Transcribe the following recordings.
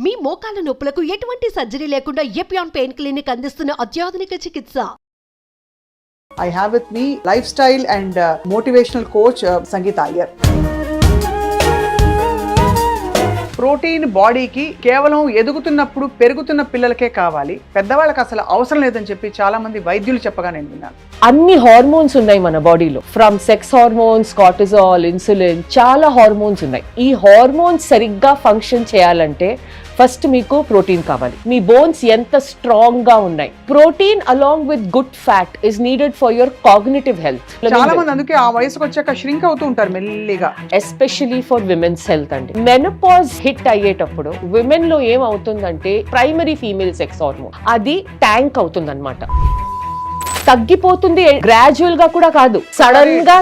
మీ మోకాల నొప్పులకు ఎటువంటి సర్జరీ లేకుండా ఎపియాన్ పెయిన్ క్లినిక్ అందిస్తున్న అత్యాధునిక చికిత్స. I have with me lifestyle and motivational coach Sangeeta Iyer. Protein బాడీకి కేవలం ఎదుగుతున్నప్పుడు పెరుగుతున్న పిల్లలకే కావాలి, పెద్దవాళ్ళకి అసలు అవసరం లేదని చెప్పి చాలా మంది వైద్యులు చెప్పగా నేను విన్నాను. అన్ని హార్మోన్స్ ఉన్నాయి మన బాడీలో, from sex hormones, cortisol, insulin, చాలా హార్మోన్స్ ఉన్నాయి. ఈ హార్మోన్స్ సరిగ్గా ఫంక్షన్ చేయాలంటే ఫస్ట్ మీకు ప్రోటీన్ కావాలి. మీ బోన్స్ ఎంత స్ట్రాంగ్ గా ఉన్నాయి. Protein along with good fat is needed for your cognitive health. చాలా మంది అందుకే ఆ వయసుకు వచ్చాక ష్రింక్ అవుతూ ఉంటారు మెల్లిగా, ఎస్పెషలీ ఫర్ విమెన్స్ హెల్త్ అండి. మెనోపాజ్ హిట్ అయ్యేటప్పుడు విమెన్ లో ఏమవుతుందంటే ప్రైమరీ ఫీమేల్ సెక్స్ హార్మోన్ అది ట్యాంక్ అవుతుంది అనమాట, తగ్గిపోతుంది. గ్రాడ్యువల్ గా కూడా కాదు, సడన్ గా.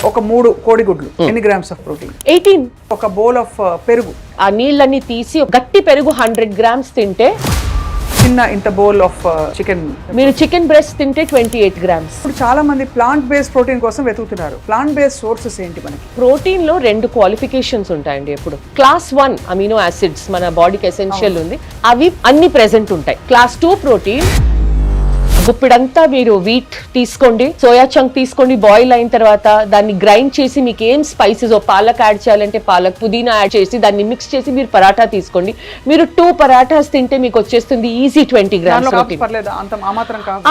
ఒక 3 కోడిగుడ్లు ఎన్ని గ్రామ్స్ ఆఫ్ ప్రోటీన్? 18. ఒక బౌల్ ఆఫ్ పెరుగు, ఆ నీళ్ళని తీసి గట్టి పెరుగు 100 grams తింటే, చిన్న ఇంత బౌల్ ఆఫ్ చికెన్, మీరు చికెన్ బ్రెస్ట్ తింటే 28 grams. ఇప్పుడు చాలా మంది ప్లాంట్ బేస్డ్ ప్రోటీన్ కోసం వెతుకుతున్నారు. ప్లాంట్ బేస్డ్ సోర్సెస్ ఏంటి మనకి? ప్రోటీన్ లో 2 క్వాలిఫికేషన్స్ ఉంటాయండి. ఎప్పుడు క్లాస్ 1 అమినో యాసిడ్స్ మన బాడీకి ఎసెన్షియల్ ఉంది, అవి అన్ని ప్రెసెంట్ ఉంటాయి. క్లాస్ 2 ప్రోటీన్ గుప్పిడంతా మీరు వీట్ తీసుకోండి, సోయా చంక్ తీసుకోండి, బాయిల్ అయిన తర్వాత దాన్ని గ్రైండ్ చేసి మీకు ఏం స్పైసెస్, పాలక్ యాడ్ చేయాలంటే పాలక్, పుదీనా యాడ్ చేసి దాన్ని మిక్స్ చేసి మీరు పరాఠా తీసుకోండి. మీరు 2 పరాఠాస్ తింటే మీకు వచ్చేస్తుంది ఈజీ 20 grams.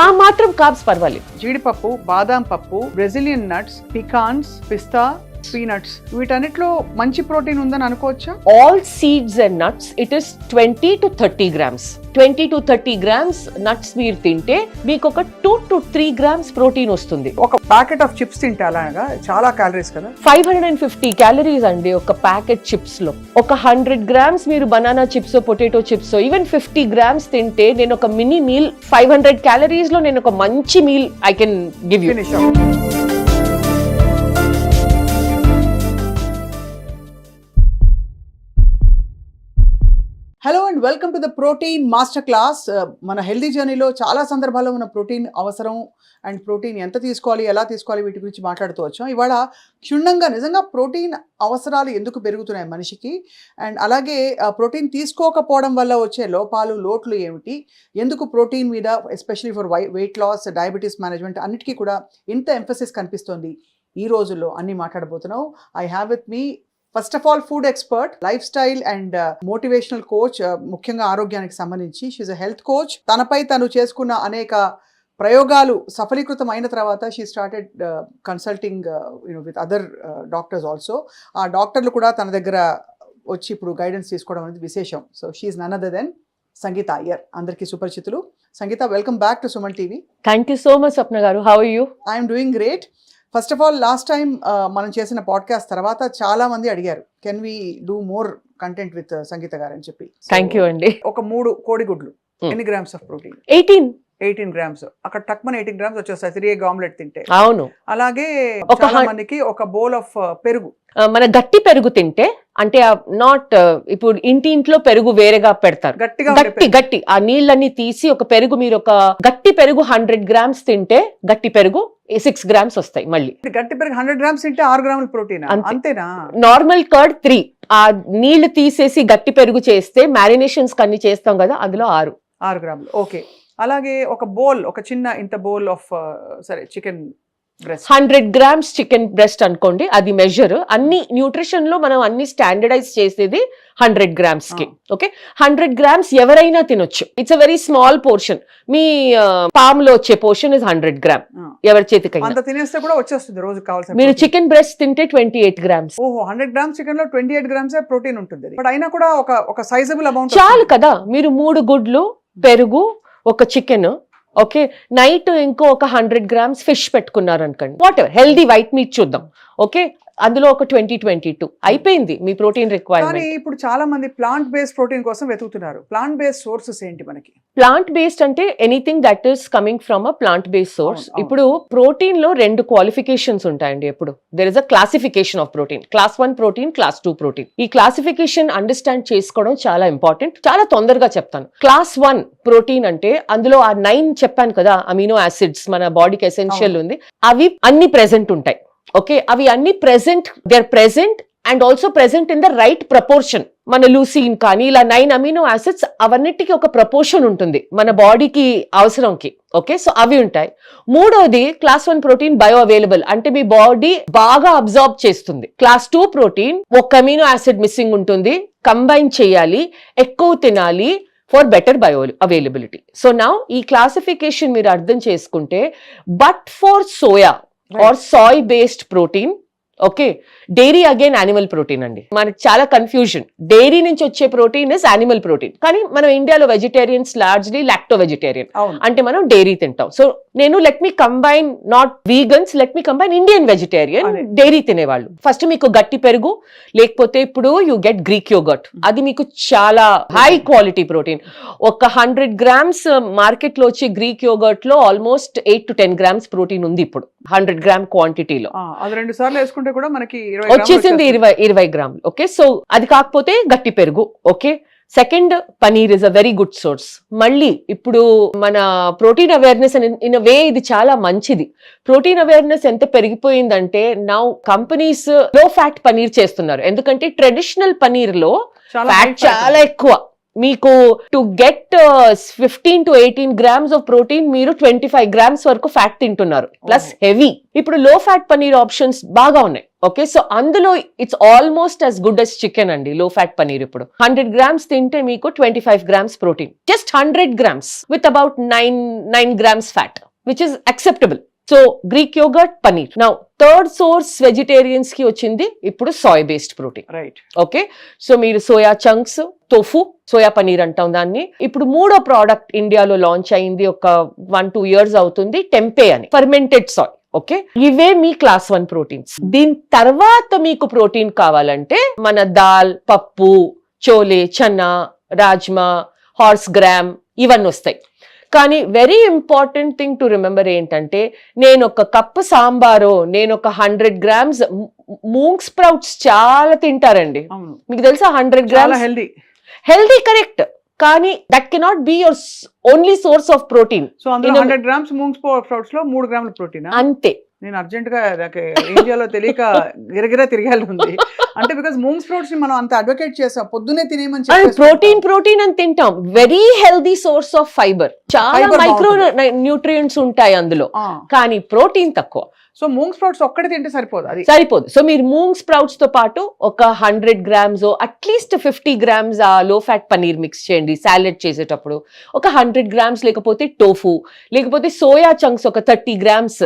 ఆ మాత్రం కార్బ్స్ పర్వాలేదు. జీడిపప్పు, బాదాం పప్పు, బ్రెజిలియన్ నట్స్, పికాన్స్, పిస్తా, పీనట్స్, వీటన్నిటిలో మంచి ప్రోటీన్ ఉందని అనుకోవచ్చా? All seeds and nuts it is 20 to 30 grams. 20 to 30 grams nuts మీరు తింటే మీకు ఒక 2 to 3 grams ప్రోటీన్ వస్తుంది. ఒక ప్యాకెట్ ఆఫ్ చిప్స్ తింటే అలాగా చాలా క్యాలరీస్ కదా? 550 calories అండి ఒక ప్యాకెట్ చిప్స్ లో. ఒక 100 grams మీరు banana chips, potato chips, even 50 grams తింటే నేను ఒక మినీ మీల్ 500 calories లో నేను ఒక మంచి meal I can give you. Hello and welcome to the protein master class. మన హెల్దీ జర్నీలో చాలా సందర్భాల్లో మన ప్రోటీన్ అవసరం అండ్ ప్రోటీన్ ఎంత తీసుకోవాలి, ఎలా తీసుకోవాలి, వీటి గురించి మాట్లాడుతూ వచ్చాం. ఇవాళ క్షుణ్ణంగా నిజంగా ప్రోటీన్ అవసరాలు ఎందుకు పెరుగుతున్నాయి మనిషికి, అండ్ అలాగే ప్రోటీన్ తీసుకోకపోవడం వల్ల వచ్చే లోపాలు, లోట్లు ఏమిటి, ఎందుకు ప్రోటీన్ మీద especially for weight loss, diabetes management అన్నిటికీ కూడా ఇంత ఎంఫసిస్ కనిపిస్తోంది ఈ రోజుల్లో, అన్నీ మాట్లాడబోతున్నాం. I have with me first of all food expert, life style and motivational coach, ముఖ్యంగా ఆరోగ్యానికి సంబంధించి. She's a health coach. తనపై తను చేసుకున్న అనేక ప్రయోగాలు సఫలీకృతం అయిన తర్వాత she started consulting with other doctors also. ఆ డాక్టర్లు కూడా తన దగ్గర వచ్చి ఇప్పుడు గైడెన్స్ తీసుకోవడం అనేది విశేషం. So she's none other than Sangeetha Iyer, అందరికీ సుపరిచితులు. Sangeetha, welcome back to Suman TV. Thank you so much Swapna గారు. How are you? I'm doing great. First of all, last time మనం చేసిన పాడ్కాస్ట్ తర్వాత చాలా మంది అడిగారు, can we do more content with Sangeetha గారు అని చెప్పి. థ్యాంక్ యూ అండి. ఒక 3 కోడిగుడ్లు ఎన్ని గ్రామ్స్ ఆఫ్ ప్రోటీన్? 18 grams. అక్కడ టక్మన్ 18 grams వచ్చేస్తాయి 3 egg ఆమ్లెట్ తింటే. అవును. అలాగే చాలా మందికి ఒక బౌల్ ఆఫ్ పెరుగు, మన గట్టి పెరుగు తింటే, అంటే నాట్ ఇప్పుడు ఇంట్లో పెరుగు వేరేగా పెడతారు, గట్టి ఆ నీళ్ళని తీసి ఒక పెరుగు, మీరు ఒక గట్టి పెరుగు 100 grams తింటే గట్టి పెరుగు 6 grams వస్తాయి. మళ్ళీ గట్టి పెరుగు 100 grams తింటే 6 grams ప్రోటీన్ అంతేనా? నార్మల్ కర్డ్ 3, ఆ నీళ్లు తీసేసి గట్టి పెరుగు చేస్తే మ్యారినేషన్స్ కన్ని చేస్తాం కదా, అందులో 6 grams. ఓకే. అలాగే ఒక బౌల్, ఒక చిన్న ఇంత బౌల్ ఆఫ్ సరే chicken breast, 100 grams chicken breast అనుకోండి, అది మెజర్. అన్ని న్యూట్రిషన్ లో మనం అన్ని స్టాండర్డైజ్ చేసేది 100 grams కి. ఓకే, 100 grams ఎవరైనా తినొచ్చు. It's a very small portion. Me palm లో వచ్చే పోర్షన్ ఇస్ 100 grams. ఎవరి చేతికి అంత తినేస్తే కూడా వచ్చేస్తుంది రోజు కావాల్సిన. మీరు చికెన్ బ్రెస్ట్ తింటే 28 grams. ఓహో, 100 grams చికెన్ లో 28 grams ప్రోటీన్ ఉంటుంది. బట్ అయినా కూడా ఒక సైజబుల్ అమౌంట్ చాలు కదా. మీరు 3 గుడ్లు, పెరుగు, ఒక చికెన్, ఓకే, నైట్ ఇంకో ఒక 100 grams ఫిష్ పెట్టుకున్నారు అనుకోండి, what ever, healthy white meet చూద్దాం, ఓకే, అందులో ఒక 22 అయిపోయింది మీ ప్రోటీన్ రిక్వైర్మెంట్. కానీ ఇప్పుడు చాలా మంది ప్లాంట్ బేస్డ్ ప్రోటీన్ కోసం వెతుకుతున్నారు. ప్లాంట్ బేస్డ్ సోర్సెస్ ఏంటి మనకి? ప్లాంట్ బేస్డ్ అంటే anything that is coming from a plant based source. ఇప్పుడు ప్రోటీన్ లో 2 క్వాలిఫికేషన్స్ ఉంటాయండి. ఎప్పుడు there is a classification of protein, class 1 protein, class 2 protein. ఈ క్లాసిఫికేషన్ అండర్స్టాండ్ చేసుకోవడం చాలా ఇంపార్టెంట్. చాలా తొందరగా చెప్తాను. క్లాస్ 1 ప్రోటీన్ అంటే అందులో ఆ 9 చెప్పాను కదా అమినో యాసిడ్స్ మన బాడీకి ఎసెన్షియల్ ఉంది, అవి అన్ని ప్రెసెంట్ ఉంటాయి. ఓకే, అవి అన్ని present, they are present and also present in the right proportion. మన లూసిన్ కానీ ఇలా 9 అమినో యాసిడ్స్ అవన్నిటికీ ఒక ప్రపోర్షన్ ఉంటుంది మన బాడీకి అవసరంకి. ఓకే, సో అవి ఉంటాయి. మూడోది క్లాస్ 1 ప్రోటీన్ బయో అవైలబుల్, అంటే మీ బాడీ బాగా అబ్జార్బ్ చేస్తుంది. క్లాస్ 2 ప్రోటీన్ ఒక అమినో యాసిడ్ మిస్సింగ్ ఉంటుంది, కంబైన్ చేయాలి, ఎక్కువ తినాలి for better bio availability. So now ఈ క్లాసిఫికేషన్ మీరు అర్థం చేసుకుంటే, but for soya are soy based protein, okay, dairy again animal protein అండి. మనకి చాలా కన్ఫ్యూజన్. డైరీ నుంచి వచ్చే ప్రోటీన్ ఇస్ యానిమల్ ప్రోటీన్, కానీ మనం ఇండియాలో వెజిటేరియన్స్ లార్జ్లీ లాక్టో వెజిటేరియన్, అంటే మనం డైరీ తింటాం. సో నేను let me combine not vegans, let me combine Indian vegetarian, dairy తినేవాళ్ళు. ఫస్ట్ మీకు గట్టి పెరుగు, లేకపోతే ఇప్పుడు యూ గెట్ గ్రీక్ యోగర్ట్, అది మీకు చాలా హై క్వాలిటీ ప్రోటీన్. ఒక 100 grams మార్కెట్ లో వచ్చే గ్రీక్ యోగర్ట్ లో ఆల్మోస్ట్ 8 to 10 grams ప్రోటీన్ ఉంది ఇప్పుడు 100 gram క్వాంటిటీలో. అది 2 సార్లు వేసుకుంటే కూడా మనకి వచ్చేసింది 20 grams. ఓకే, సో అది కాకపోతే గట్టి పెరుగు. Okay, second paneer is a very good source. మళ్ళీ ఇప్పుడు మన ప్రోటీన్ అవేర్నెస్ ఇన్ అ వే ఇది చాలా మంచిది. ప్రోటీన్ అవేర్నెస్ ఎంత పెరిగిపోయిందంటే నౌ కంపెనీస్ లో ఫ్యాట్ పనీర్ చేస్తున్నారు, ఎందుకంటే ట్రెడిషనల్ పనీర్ లో ఫ్యాట్ చాలా ఎక్కువ. మీకు to get 15 to 18 grams of protein మీరు 25 grams వరకు ఫ్యాట్ తింటున్నారు, ప్లస్ హెవీ. ఇప్పుడు లో ఫ్యాట్ పనీర్ ఆప్షన్స్ బాగా ఉన్నాయి. ఓకే, సో అందులో it's almost as good as chicken అండి లో ఫ్యాట్ పనీర్. ఇప్పుడు 100 grams తింటే మీకు 25 grams protein, just 100 grams with about 9 grams fat, which is acceptable. So Greek yogurt, paneer. Now third source vegetarians కి వచ్చింది ఇప్పుడు soy based protein. Right, okay, so మీరు soya chunks, tofu, soya paneer అంటాం దాన్ని. ఇప్పుడు మూడో ప్రోడక్ట్ ఇండియాలో లాంచ్ అయింది, ఒక 1-2 years అవుతుంది, టెంపే అని, ఫర్మెంటెడ్ సాయ్. ఓకే, ఇవే మీ క్లాస్ 1 ప్రోటీన్స్. దీని తర్వాత మీకు ప్రోటీన్ కావాలంటే మన దాల్, పప్పు, చోలే, చన్నా, రాజ్మా, హార్స్ గ్రామ్ ఇవన్నీ వస్తాయి. కానీ very important thing to remember ఏంటంటే, నేను ఒక కప్పు సాంబారో, నేను ఒక 100 grams మూంగ్ స్ప్రౌట్స్ చాలా తింటారండి. మీకు తెలుసా 100 grams హెల్దీ, కరెక్ట్, కానీ that cannot be your only source of protein. So అందులో 100 grams మూంగ్ స్ప్రౌట్స్ లో 3 grams ప్రోటీన్ అంతే. నేను అర్జెంట్ గా ఇండియాలో తెలియక గిరగిరా తిరగాలి ఉంది, అంటే బికాస్ మూంగ్ స్ప్రౌట్స్ ని మనం అంత అడ్వకేట్ చేసాం, పొద్దునే తినేమని చెప్పి ప్రోటీన్ అని తింటాం. Very healthy source of fibre, చాలా మైక్రో న్యూట్రియంట్స్ ఉంటాయి అందులో, కానీ ప్రోటీన్ తక్కువ. సో మూంగ్ స్ప్రౌట్స్ ఒక్కటి తింటే సరిపోదు, అది సరిపోదు. సో మీరు మూంగ్ స్ప్రౌట్స్ తో పాటు ఒక 100 grams అట్లీస్ట్ 50 grams ఆ లో ఫ్యాట్ పనీర్ మిక్స్ చేయండి సాలెడ్ చేసేటప్పుడు. ఒక 100 grams లేకపోతే టోఫు, లేకపోతే సోయా చంక్స్ ఒక 30 grams.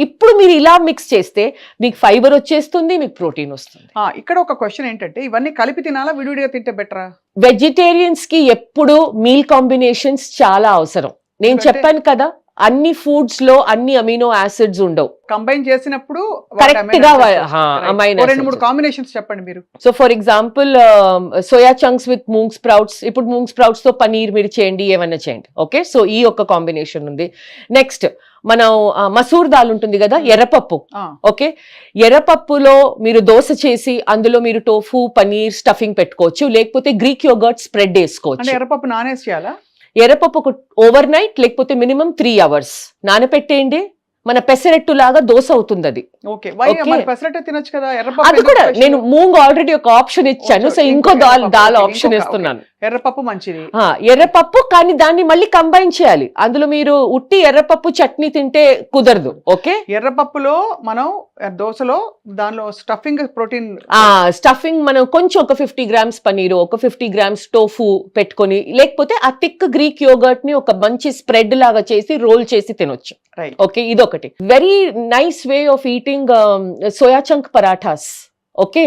ఇప్పుడు మీరు ఇలా మిక్స్ చేస్తే మీకు ఫైబర్ వచ్చేస్తుంది, మీకు ప్రోటీన్ వస్తుంది. ఇక్కడ ఒక క్వశ్చన్ ఏంటంటే, ఇవన్నీ కలిపి తినాలా, విడివిడిగా తింటే బెటరా? వెజిటేరియన్స్ కి ఎప్పుడు మీల్ కాంబినేషన్స్ చాలా అవసరం. నేను చెప్పాను కదా, అన్ని ఫుడ్స్ లో అన్ని అమినో యాసిడ్స్ ఉండవు, కంబైన్ చేసినప్పుడు కరెక్ట్ గా 2-3 కాంబినేషన్స్ చెప్పండి మీరు. So for example soya chunks with moong sprouts, ఇప్పుడు మూంగ్ స్ప్రౌట్స్ తో పనీర్ మీరు చేయండి, ఏమన్నా చేయండి. ఓకే, సో ఈ ఒక కాంబినేషన్ ఉంది. నెక్స్ట్ మనం మసూర్ దాల్ ఉంటుంది కదా, ఎర్రపప్పు. ఓకే, ఎర్రపప్పులో మీరు దోశ చేసి అందులో మీరు టోఫు, పనీర్ స్టఫింగ్ పెట్టుకోవచ్చు, లేకపోతే గ్రీక్ యోగర్ట్ స్ప్రెడ్ వేసుకోవచ్చు. ఎర్రపప్పు నానేసి చేయాలా? ఎర్రపప్పు ఓవర్ నైట్ లేకపోతే మినిమం 3 hours నానపెట్టేయండి. మన పెసరెట్టు లాగా దోశ అవుతుంది అది. తినొచ్చు కదా. అది కూడా నేను మూంగ్ ఆల్రెడీ ఒక ఆప్షన్ ఇచ్చాను, సో ఇంకో దాల్ ఆప్షన్ ఇస్తున్నాను. ఎర్రపప్పు మంచిది, ఎర్రపప్పు, కానీ దాన్ని మళ్ళీ కంబైన్ చేయాలి. అందులో మీరు ఉట్టి ఎర్రపప్పు చట్నీ తింటే కుదరదు. ఓకే, ఎర్రపప్పులో మనం దోశలో దానిలో స్టఫింగ్ ప్రోటీన్, స్టఫింగ్ మనం కొంచెం ఒక 50 grams పనీరు, ఒక 50 grams టోఫు పెట్టుకొని, లేకపోతే ఆ థిక్ గ్రీక్ యోగర్ట్ ని ఒక మంచి స్ప్రెడ్ లాగా చేసి రోల్ చేసి తినొచ్చు. ఓకే, ఇదొకటి very nice way of eating soya chunk parathas. Okay,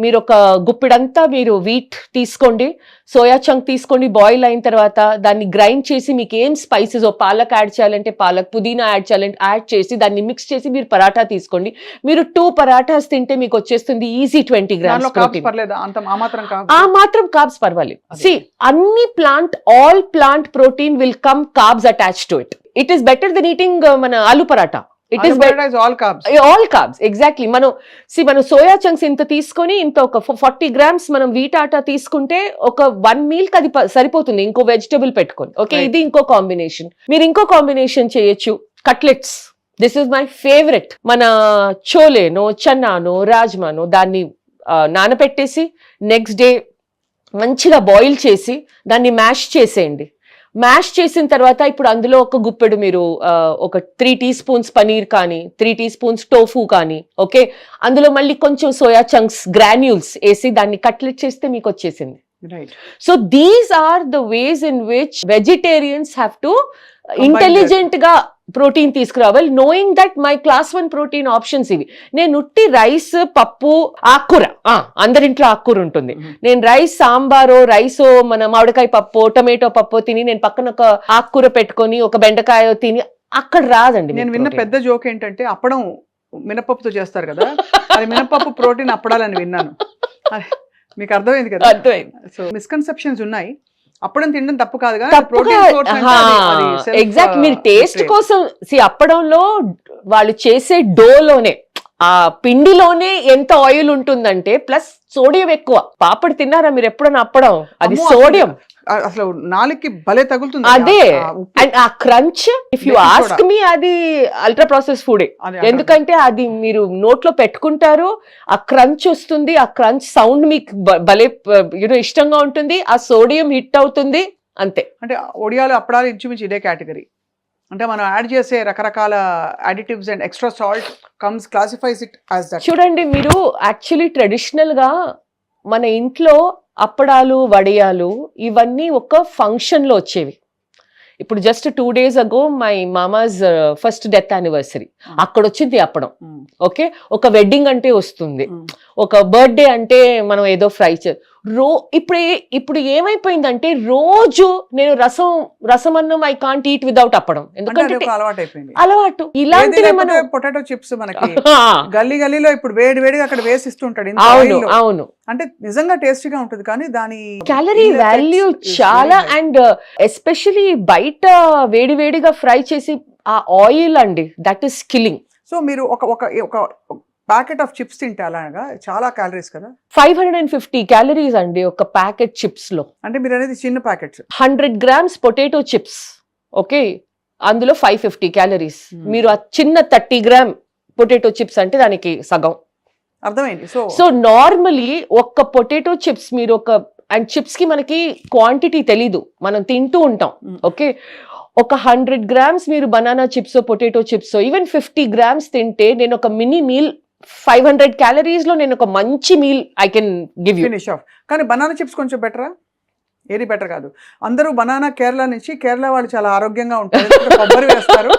మీరు ఒక గుప్పిడంతా మీరు వీట్ తీసుకోండి, సోయా చంక్ తీసుకోండి, బాయిల్ అయిన తర్వాత దాన్ని గ్రైండ్ చేసి మీకు ఏం స్పైసెస్, పాలక్ యాడ్ చేయాలంటే పాలక్, పుదీనా యాడ్ చేయాలంటే యాడ్ చేసి దాన్ని మిక్స్ చేసి మీరు పరాఠా తీసుకోండి. మీరు 2 పరాఠాస్ తింటే మీకు వచ్చేస్తుంది ఈజీ 20 grams ప్రోటీన్. ఆ మాత్రం కార్బ్స్ పర్వాలేదు. సి అన్ని all plant protein will come carbs attached to it. It is better then eating మన aloo paratha. It is all carbs exactly. మనం సోయా చంక్స్ ఇంత తీసుకొని ఇంత ఒక 40 grams మనం వీట్ ఆటా తీసుకుంటే ఒక 1 meal కి అది సరిపోతుంది, ఇంకో వెజిటబుల్ పెట్టుకొని. ఓకే, ఇది ఇంకో కాంబినేషన్. మీరు ఇంకో కాంబినేషన్ చేయొచ్చు, cutlets. This is my favourite. మన చోలేనో, చన్నానో, రాజ్మానో దాన్ని నానబెట్టేసి నెక్స్ట్ డే మంచిగా బాయిల్ చేసి దాన్ని మ్యాష్ చేసేయండి. మ్యాష్ చేసిన తర్వాత ఇప్పుడు అందులో ఒక గుప్పెడు మీరు ఒక 3 టీ స్పూన్స్ పనీర్ కానీ 3 టీ స్పూన్స్ టోఫు కానీ, ఓకే, అందులో మళ్ళీ కొంచెం సోయా చంక్స్ గ్రాన్యూల్స్ వేసి దాన్ని కట్లెట్ చేస్తే మీకు వచ్చేసింది. Right. So these are the ways in which vegetarians have to intelligent గా ప్రోటీన్ తీసుకురావాలి, knowing that my class 1 protein options ఇవి. నేను ఉట్టి రైస్, పప్పు, ఆకుకూర, అందరింట్లో ఆకుకూర ఉంటుంది. నేను రైస్ సాంబారో రైసో మన మామిడికాయ పప్పు టొమాటో పప్పు తిని నేను పక్కన ఒక ఆకుకూర పెట్టుకొని ఒక బెండకాయ తిని అక్కడ రాదండి. నేను విన్న పెద్ద జోక్ ఏంటంటే అప్పడం మినపప్పుతో చేస్తారు కదా, అది మినపప్పు ప్రోటీన్ అప్పడాలని విన్నాను. మీకు అర్థమైంది కదా? అర్థమైంది. సో మిస్కన్సెప్షన్స్ ఉన్నాయి. అప్పడం తినడం తప్పు కాదు కానీ ఎగ్జాక్ట్ మీరు టేస్ట్ కోసం అప్పడంలో వాళ్ళు చేసే డోలోనే ఆ పిండిలోనే ఎంత ఆయిల్ ఉంటుందంటే ప్లస్ సోడియం ఎక్కువ. పాపడి తిన్నారా మీరు ఎప్పుడన్నా అప్పడం? అది సోడియం అసలు నాలుగుకి భలే తగులుతుంది. అదే అండ్ ఆ crunch if you ask me అది అల్ట్రా ప్రాసెస్ ఫుడే. ఎందుకంటే అది మీరు నోట్లో పెట్టుకుంటారు, ఆ క్రంచ్ వస్తుంది, ఆ క్రంచ్ సౌండ్ మీకు భలే ఇష్టంగా ఉంటుంది, ఆ సోడియం హిట్ అవుతుంది అంతే. అంటే ఒడియాలు అప్పడాలు ఇంచుమించు ఇదే కేటగిరీ. అంటే మనం యాడ్ చేసే రకరకాల additives and extra salt classifies it as that. చూడండి మీరు యాక్చువల్లీ ట్రెడిషనల్ గా మన ఇంట్లో అప్పడాలు వడియాలు ఇవన్నీ ఒక ఫంక్షన్ లో వచ్చేవి. ఇప్పుడు just 2 days ago my mama's first death anniversary, అక్కడ వచ్చింది అప్పడం. ఓకే, ఒక వెడ్డింగ్ అంటే వస్తుంది, ఒక బర్త్డే అంటే మనం ఏదో ఫ్రై ఇప్పుడు ఏమైపోయిందంటే రోజు నేను రసమన్నం ఐ కాంట్ ఈట్ వితౌట్ అప్పడం, ఎందుకంటే అలవాటు. ఇలాంటివి మనం పొటాటో చిప్స్ మనకి గల్లీలో ఇప్పుడు వేడిగా అక్కడ వేసిస్తుంటాడు. అవును, అంటే నిజంగా టేస్టీగా ఉంటుంది కానీ దాని క్యాలరీ వాల్యూ చాలా, అండ్ ఎస్పెషలీ బయట వేడిగా ఫ్రై చేసి ఆ ఆయిల్ అండి, దట్ ఈస్ కిల్లింగ్. సో మీరు ఒక ప్యాకెట్ ఆఫ్ చిప్స్ తింటే అలాగా చాలా క్యాలరీస్ కదా. 550 క్యాలరీస్ అండి ఒక ప్యాకెట్ చిప్స్ లో. అంటే మీరు అనేది చిన్న packets. 100 grams potato chips, okay, అందులో 550 క్యాలరీస్. మీరు ఆ చిన్న 30 gram పొటాటో చిప్స్ అంటే దానికి సగం. అర్థమైంది. సో నార్మలీ ఒక్క పొటాటో చిప్స్ మీరు అండ్ చిప్స్ కి మనకి క్వాంటిటీ తెలీదు, మనం తింటూ ఉంటాం. ఓకే, ఒక 100 grams మీరు banana chips, potato chips, even 50 grams తింటే నేను ఒక మినీ మీల్ 500 calories లో నేను ఒక మంచి meal I can give you. Finish off. కానీ బనానా చిప్స్ కొంచెం బెటరా? ఏది బెటర్ కాదు. అందరూ బనానా కేరళ వాళ్ళు చాలా ఆరోగ్యంగా ఉంటారు, కొబ్బరి వేస్తారు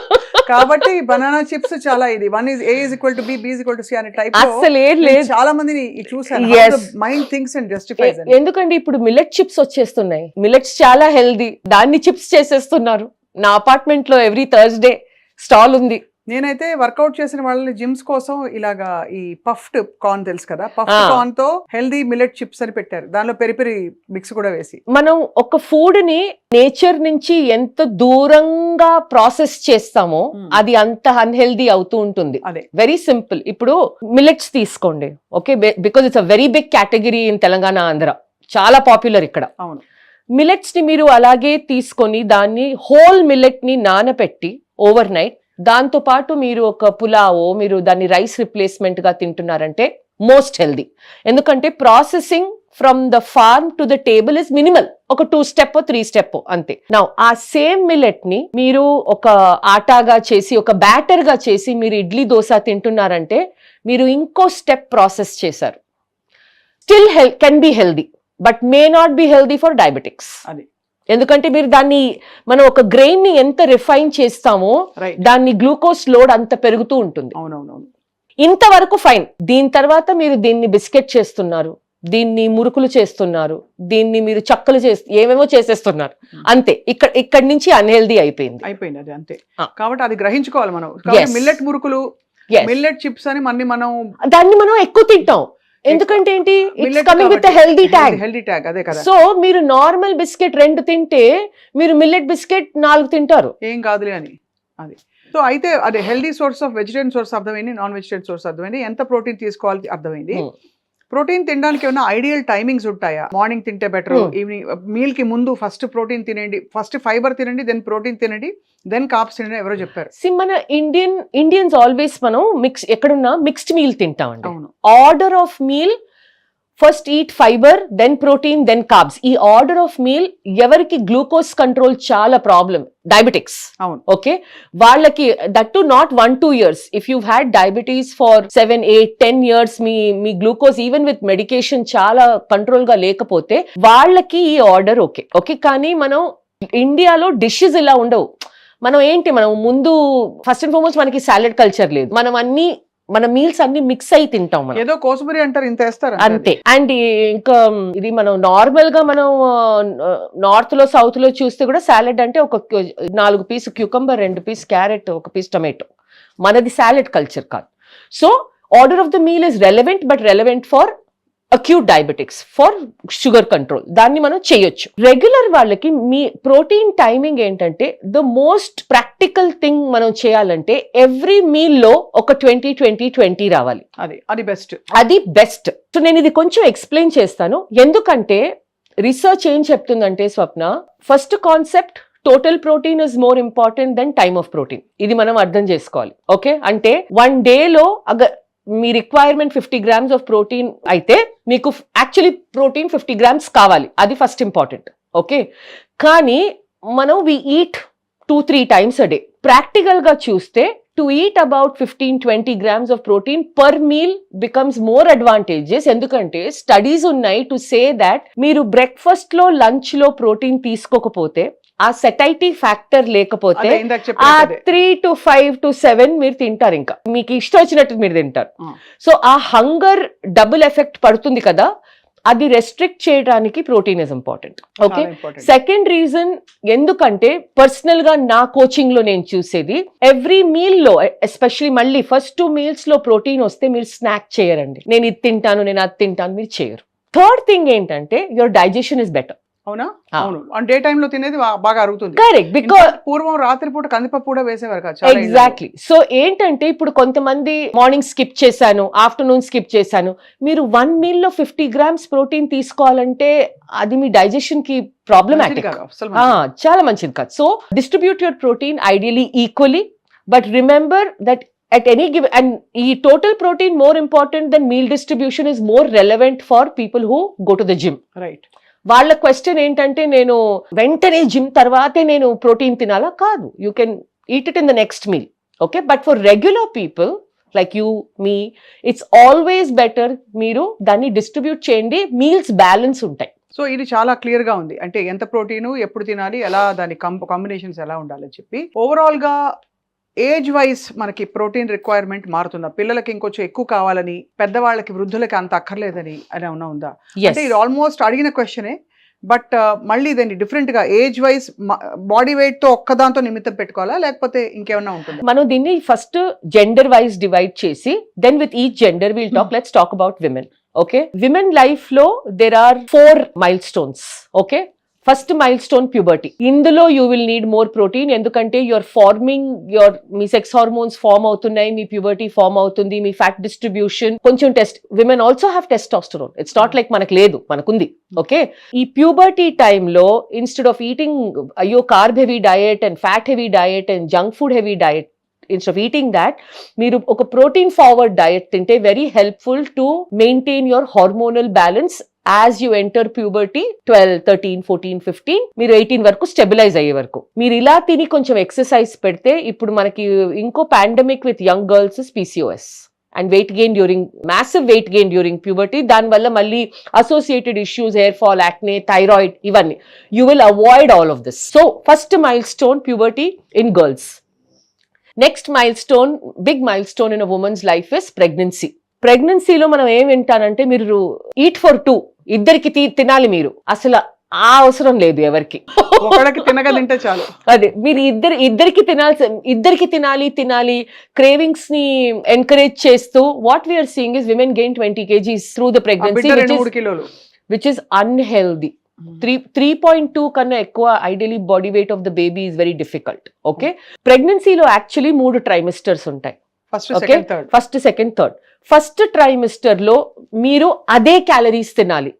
కాబట్టి బనానా చిప్స్ చాలా ఇది 1 is A is equal to B, B is equal to C అనే టైప్ చాలా మందిని చూసాను. Mind things and justifies. ఎందుకంటే ఇప్పుడు మిల్లెట్ చిప్స్ వచ్చేస్తున్నాయి, మిల్లెట్స్ చాలా హెల్దీ, దాన్ని చిప్స్ చేసేస్తున్నారు. నా అపార్ట్మెంట్ లో ఎవ్రీ థర్స్డే స్టాల్ ఉంది. నేనైతే వర్కౌట్ చేసిన వాళ్ళని జిమ్స్ కోసం ఇలాగా ఈ పఫ్డ్ కార్న్ తెలుసు కదా, పఫ్డ్ కార్న్ తో హెల్దీ మిల్లెట్ చిప్స్ అని పెట్టారు, దానిలో పెరి మిక్స్ కూడా వేసి. మనం ఒక ఫుడ్ ని నేచర్ నుంచి ఎంత దూరంగా ప్రాసెస్ చేస్తామో అది అంత అన్హెల్దీ అవుతూ ఉంటుంది. అదే వెరీ సింపుల్. ఇప్పుడు మిల్లెట్స్ తీసుకోండి, okay, because it's a very big category in Telangana, Andhra, చాలా పాపులర్ ఇక్కడ. అవును. మిల్లెట్స్ ని మీరు అలాగే తీసుకొని దాన్ని హోల్ మిల్లెట్ ని నానబెట్టి ఓవర్ నైట్, దాంతో పాటు మీరు ఒక పులావో మీరు దాన్ని రైస్ రిప్లేస్మెంట్ గా తింటున్నారంటే మోస్ట్ హెల్దీ. ఎందుకంటే processing from the farm to the table is minimal, ఒక 2 step 3 step అంతే. నౌ ఆ సేమ్ మిల్లెట్ ని మీరు ఒక ఆటాగా చేసి ఒక బ్యాటర్ గా చేసి మీరు ఇడ్లీ దోశ తింటున్నారంటే మీరు ఇంకో స్టెప్ ప్రాసెస్ చేశారు. Still can be healthy but may not be healthy for diabetics. అది ఎందుకంటే మీరు దాన్ని మనం ఒక గ్రెయిన్ ని ఎంత రిఫైన్ చేస్తామో దాన్ని గ్లూకోజ్ లోడ్ అంత పెరుగుతూ ఉంటుంది. అవునవునవును. ఇంతవరకు ఫైన్. దీని తర్వాత మీరు దీన్ని బిస్కెట్ చేస్తున్నారు, దీన్ని మురుకులు చేస్తున్నారు, దీన్ని మీరు చక్కలు ఏమేమో చేసేస్తున్నారు అంతే. ఇక్కడి నుంచి అన్హెల్దీ అయిపోయింది. అది అంతే. కాబట్టి అది గ్రహించుకోవాలి మనం. మిల్లెట్ మురుకులు, మిల్లెట్ చిప్స్ అని దాన్ని మనం ఎక్కువ తింటాం. ఎందుకంటే ఏంటి, it's coming with healthy tag. అదే కదా. సో మీరు నార్మల్ బిస్కెట్ 2 తింటే మీరు మిల్లెట్ బిస్కెట్ 4 తింటారు, ఏం కాదులే అని. అది సో అయితే అదే healthy source of vegetarian source అర్థమైంది, నాన్ వెజిటేరియన్ సోర్స్ అర్థమైంది, ఎంత ప్రోటీన్ తీసుకోవాలి అర్థమైంది. ప్రోటీన్ తినడానికి ఏమైనా ఐడియల్ టైమింగ్స్ ఉంటాయా? మార్నింగ్ తింటే బెటర్, ఈవినింగ్ మీల్ కి ముందు ఫస్ట్ ప్రోటీన్ తినండి, ఫస్ట్ ఫైబర్ తినండి, దెన్ ప్రోటీన్ తినండి, దెన్ కార్బ్స్ తినండి, ఎవరో చెప్పారు. మన ఇండియన్స్ ఆల్వేస్ మనం ఎక్కడున్నా మిక్స్డ్ మీల్ తింటామండి. అవును. Order of meal first eat fibre, then protein, then carbs. ఈ ఆర్డర్ ఆఫ్ మీల్ ఎవరికి గ్లూకోజ్ కంట్రోల్ చాలా ప్రాబ్లం, డయాబెటిక్స్. అవును. ఓకే, వాళ్ళకి that to not 1-2 years. If you had diabetes for 7, 8, 10 years, మీ గ్లూకోజ్ ఈవెన్ విత్ మెడికేషన్ చాలా control గా లేకపోతే వాళ్ళకి ఈ ఆర్డర్ ఓకే. ఓకే, కానీ మనం ఇండియాలో డిషెస్ ఇలా ఉండవు. మనం ఏంటి, మనం ముందు ఫస్ట్ అండ్ ఫార్మోస్ట్ మనకి సాలెడ్ కల్చర్ లేదు. మన మీల్స్ అన్ని మిక్స్ అయి తింటాం మనం. ఏదో కోసుబరి అంటారు, ఇంత వేస్తారు అంతే. అండ్ ఇంకా ఇది మనం నార్మల్ గా మనం నార్త్ లో సౌత్ లో చూస్తే కూడా సాలెడ్ అంటే ఒక 4 piece cucumber, 2 piece carrot, 1 piece tomato. మనది సాలెడ్ కల్చర్ కాదు. So order of the meal is relevant, but relevant for acute diabetics, for sugar control. దాన్ని మనం చేయొచ్చు. రెగ్యులర్ వాళ్ళకి మీ ప్రోటీన్ టైమింగ్ ఏంటంటే ద మోస్ట్ ప్రాక్టికల్ థింగ్ మనం చేయాలంటే ఎవ్రీ మీల్ లో ఒక 20-20-20 రావాలి. అది బెస్ట్. అది బెస్ట్. సో నేను ఇది కొంచెం ఎక్స్ప్లెయిన్ చేస్తాను. ఎందుకంటే రీసెర్చ్ ఏం చెప్తుందంటే Swapna, first concept total protein is more important than time of protein. ఇది మనం అర్థం చేసుకోవాలి. ఓకే, అంటే 1 డేలో మీ రిక్వైర్మెంట్ 50 grams ఆఫ్ ప్రోటీన్ అయితే మీకు యాక్చువల్లీ ప్రోటీన్ 50 grams కావాలి. అది ఫస్ట్ ఇంపార్టెంట్. ఓకే, కానీ మనం we eat 2-3 times a day. Practical గా చూస్తే to eat about 15-20 grams of protein per meal becomes more advantages. ఎందుకంటే స్టడీస్ ఉన్నాయి టు సే దాట్ మీరు బ్రేక్ఫాస్ట్ లో, లంచ్ లో ప్రోటీన్ తీసుకోకపోతే, ఆ సెటైటీ ఫ్యాక్టర్ లేకపోతే ఆ 3 to 5 to 7 మీరు తింటారు. ఇంకా మీకు ఇష్టం వచ్చినట్టు మీరు తింటారు. సో ఆ హంగర్ డబుల్ ఎఫెక్ట్ పడుతుంది కదా, అది రెస్ట్రిక్ట్ చేయడానికి protein is important. Okay, second reason ఎందుకంటే పర్సనల్ గా నా కోచింగ్ లో నేను చూసేది, ఎవ్రీ మీల్ లో ఎస్పెషలీ మళ్ళీ ఫస్ట్ 2 meals లో ప్రోటీన్ వస్తే మీరు స్నాక్ చేయరండి. నేను ఇది తింటాను, నేను అది తింటాను, మీరు చేయరు. థర్డ్ థింగ్ ఏంటంటే యువర్ డైజెషన్ ఇస్ బెటర్. అవునా? అవును, డే టైమ్ లో తినేది బాగా అరుగుతుంది. కరెక్ట్, బికాజ్ పూర్వం రాత్రిపూట కందిపప్పు కూడా వేసేవారు కదా. ఎగ్జాక్ట్లీ. సో ఏంటంటే ఇప్పుడు కొంతమంది మార్నింగ్ స్కిప్ చేశాను, ఆఫ్టర్నూన్ స్కిప్ చేశాను. మీరు 1 meal లో 50 grams ప్రోటీన్ తీసుకోవాలంటే అది మీ డైజెషన్ కి ప్రాబ్లమాటిక్, చాలా మంచిది కాదు. So distribute your protein ideally equally, but remember that at any given, and ఈ total protein more important than meal distribution is more relevant for people who go to the gym. Right. వాళ్ళ question ఏంటంటే నేను వెంటనే gym తర్వాతే నేను protein తినాలా? కాదు, you can eat it in the next meal. Okay, but for regular people like you, me, it's always better మీరు దాన్ని డిస్ట్రిబ్యూట్ చేయండి. మీల్స్ బ్యాలెన్స్ ఉంటాయి. సో ఇది చాలా క్లియర్ గా ఉంది. అంటే ఎంత ప్రోటీన్ ఎప్పుడు తినాలి, ఎలా దాని కాంబినేషన్స్ ఎలా ఉండాలని చెప్పి. ఓవరాల్ గా ఏజ్ వైజ్ మనకి ప్రోటీన్ రిక్వైర్మెంట్ మారుతుందా? పిల్లలకి ఇంకొంచెం ఎక్కువ కావాలని, పెద్దవాళ్ళకి, వృద్ధులకి అంత అక్కర్లేదని అని ఏమన్నా ఉందా? అంటే ఇది ఆల్మోస్ట్ అడిగిన క్వశ్చనే, బట్ మళ్ళీ దాన్ని డిఫరెంట్ గా ఏజ్ వైజ్ బాడీ వెయిట్ తో ఒక్కదాంతో నిమిత్తం పెట్టుకోవాలా, లేకపోతే ఇంకేమన్నా ఉంటుంది? మనం దీన్ని ఫస్ట్ జెండర్ వైజ్ డివైడ్ చేసి then with each gender will talk. Let's talk about women. Okay, women life లో there are 4 milestones. Okay, first milestone puberty. ఇందులో you will need more protein, ఎందుకంటే యువర్ ఫార్మింగ్ మీ sex hormones form అవుతున్నాయి, మీ puberty form అవుతుంది, మీ fat distribution కొంచెం women also have testosterone. It's not like మనకు లేదు, మనకుంది. ఓకే, ఈ ప్యూబర్టీ టైంలో instead of eating carb heavy diet and fat heavy diet and junk food heavy diet, instead of eating that, మీరు ఒక ప్రోటీన్ ఫార్వర్డ్ డయట్ తింటే very helpful to maintain your hormonal balance as you enter puberty 12, 13, 14, 15 మీరు 18 వరకు stabilise అయ్యే వరకు మీరు ఇలా తిని కొంచెం ఎక్సర్సైజ్ పెడితే, ఇప్పుడు మనకి ఇంకో pandemic with young girls is PCOS and weight gain during massive weight gain during puberty. దాని వల్ల మళ్ళీ associated issues, hair fall, acne, thyroid, ఇవన్నీ. You will avoid all of this. So first milestone puberty in girls. Next milestone, big milestone in a women's life is pregnancy. ప్రెగ్నెన్సీలో మనం ఏం వింటానంటే మీరు eat for 2, ఇద్దరికి తినాలి. మీరు అసలు ఆ అవసరం లేదు ఎవరికి, తింటే చాలు. అదే మీరు ఇద్దరికి తినాలి క్రేవింగ్స్ ని ఎంకరేజ్ చేస్తూ, what we're seeing is women gain 20 kgs through the pregnancy, which is unhealthy. 3.2 కన్నా ఎక్కువ ideally body weight of the baby is very difficult. Okay, ప్రెగ్నెన్సీలో యాక్చువల్లీ 3 trimesters ఉంటాయి. First, second, third. First trimester లో మీరు అదే calories తినాలి,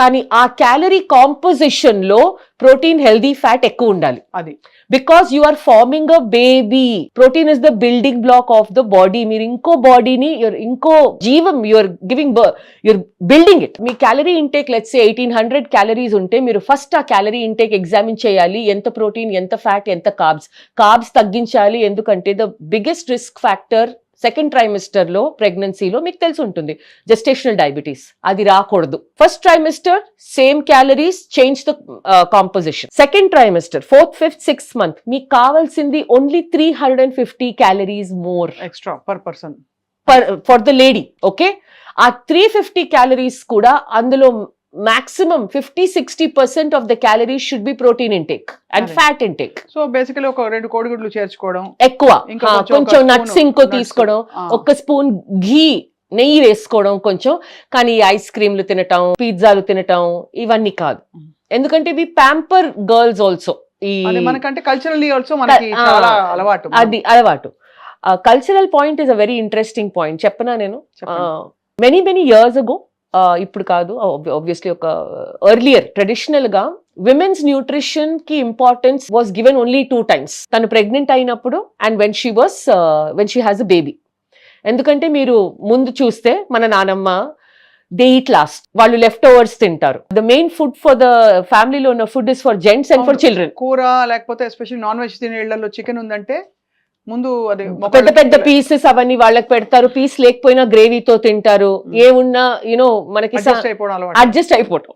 కానీ ఆ క్యాలరీ కాంపోజిషన్ లో ప్రోటీన్, హెల్దీ ఫ్యాట్ ఎక్కువ ఉండాలి. అది because you are forming a baby. Protein is the building block of the body. మీరు ఇంకో బాడీని, ఇంకో జీవం you're giving, you're building it. మీ calorie intake let's say 1800 calories ఉంటే మీరు ఫస్ట్ ఆ క్యాలరీ ఇంటేక్ ఎగ్జామిన్ చేయాలి. ఎంత ప్రోటీన్, ఎంత ఫ్యాట్, ఎంత కార్బ్స్ తగ్గించాలి. ఎందుకంటే the biggest risk factor second trimester లో, ప్రెగ్నెన్సీలో మీకు తెలిసి ఉంటుంది, జెస్టేషనల్ డయాబెటీస్. అది రాకూడదు. First trimester same calories, change the composition. Second trimester 4th, 5th, 6th month మీకు కావాల్సింది only 350 calories more extra per person for the lady. Okay, ఆ 350 క్యాలరీస్ కూడా అందులో maximum 50-60% of the calories should be protein intake and fat intake. So basically ఒక 2 కోడిగుడ్లు చేర్చుకోవడం ఎక్కువ, కొంచెం నట్స్ ఇంకో తీసుకోవడం, ఒక స్పూన్ ఘీ, నెయ్యి వేసుకోవడం కొంచెం. కానీ ఐస్ క్రీమ్లు తినటం, పిజ్జాలు తినటం ఇవన్నీ కాదు. ఎందుకంటే ఇవి ప్యాంపర్ గర్ల్స్ ఆల్సో. ఈ మనకంటే కల్చరల్లీ ఆల్సో మనకి చాలా అలవాటు. అది అలవాటు. Cultural point is a very interesting point. చెప్పనా నేను? మెనీ ఇయర్స్ అగో, ఇప్పుడు కాదు, ఆబ్వియస్లీ ఒక ఎర్లియర్ ట్రెడిషనల్ గా విమెన్స్ న్యూట్రిషన్ కి importance was given only 2 times. తను ప్రెగ్నెంట్ అయినప్పుడు and when she has a baby. ఎందుకంటే మీరు ముందు చూస్తే మన నానమ్మ, దే ఈట్ లాస్ట్, వాళ్ళు లెఫ్ట్ ఓవర్స్ తింటారు. The main food for the ఫ్యామిలీలో ఉన్న food is for gents and for children. కూర లేకపోతే ఎస్పెషల్లీ నాన్ వెజ్ తినే ఇళ్లలో చికెన్ ఉందంటే ముందు అది పెద్ద పెద్ద పీసెస్ అవన్నీ వాళ్ళకి పెడతారు. పీస్ లేకపోయినా గ్రేవీతో తింటారు. ఏమున్నా యూనో మనకి అడ్జస్ట్ అయిపోవటం.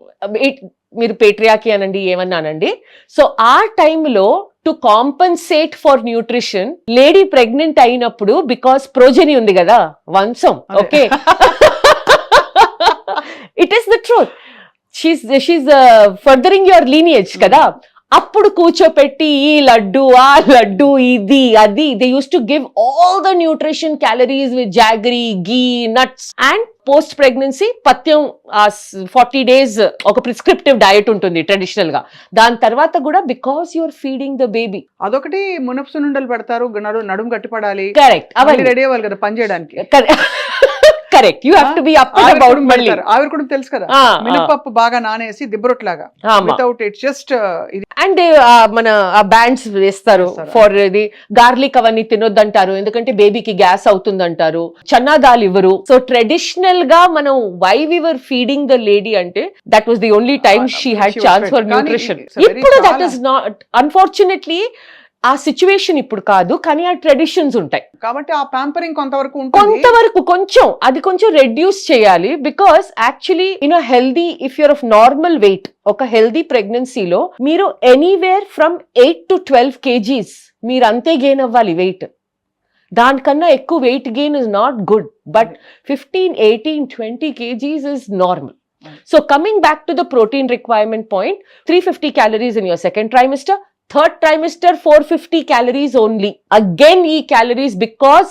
మీరు పేట్రియాకి అనండి, ఏమన్నా అనండి. సో ఆ టైంలో to compensate for nutrition, lady pregnant అయినప్పుడు, బికాస్ ప్రోజెనీ ఉంది కదా, వంశం. Okay, it is the truth. She's furthering your lineage కదా. అప్పుడు కూర్చోపెట్టి ఈ లడ్డు, ఆ లడ్డు, ఇది అది, they use to give all the nutrition calories with jaggery, ghee, nuts. And post pregnancy పథ్యం 40 days ఒక ప్రిస్క్రిప్టివ్ డయట్ ఉంటుంది ట్రెడిషనల్ గా. దాని తర్వాత కూడా because you're feeding the baby. అదొకటి మునపసు నుండలు పెడతారు, నడుము గట్టిపడాలి. కరెక్ట్, అవన్నీ రెడీ అవ్వాలి కదా పని చేయడానికి. Correct, you have to be up and about. మళ్ళీ ఆవిరి కూడా తెలుసు కదా, మినపప్పు బాగా నానేసి దిబ్బరొట్లాగా, వితౌట్ ఇట్ జస్ట్ ఇది. అండ్ మన బ్యాండ్స్ వేస్తారు ఫర్ ఇది. గార్లిక్ అవన్నీ తినొద్దంటారు, ఎందుకంటే బేబీకి గ్యాస్ అవుతుందంటారు. చన్నా దాల్ ఇవ్వరు. సో ట్రెడిషనల్ గా మనం why we were feeding the lady అంటే that was the only time she had chance for nutrition. ఇప్పుడు దట్ ఈస్ నాట్, అన్ఫార్చునేట్లీ ఆ సిచ్యువేషన్ ఇప్పుడు కాదు, కానీ ఆ ట్రెడిషన్స్ ఉంటాయి కాబట్టి ఆ ప్యాంపరింగ్ కొంతవరకు కొంచెం అది కొంచెం రెడ్యూస్ చేయాలి. Because actually healthy, if you're of normal weight, ఒక హెల్దీ ప్రెగ్నెన్సీలో మీరు ఎనీవేర్ ఫ్రమ్ 8 to 12 kgs మీరు అంతే గెయిన్ అవ్వాలి వెయిట్. దానికన్నా ఎక్కువ weight gain is not good, but 15, 18, 20 kgs is normal. So coming back to the protein requirement point, 350 calories in your second trimester, third trimester 450 calories only. Again ee calories, because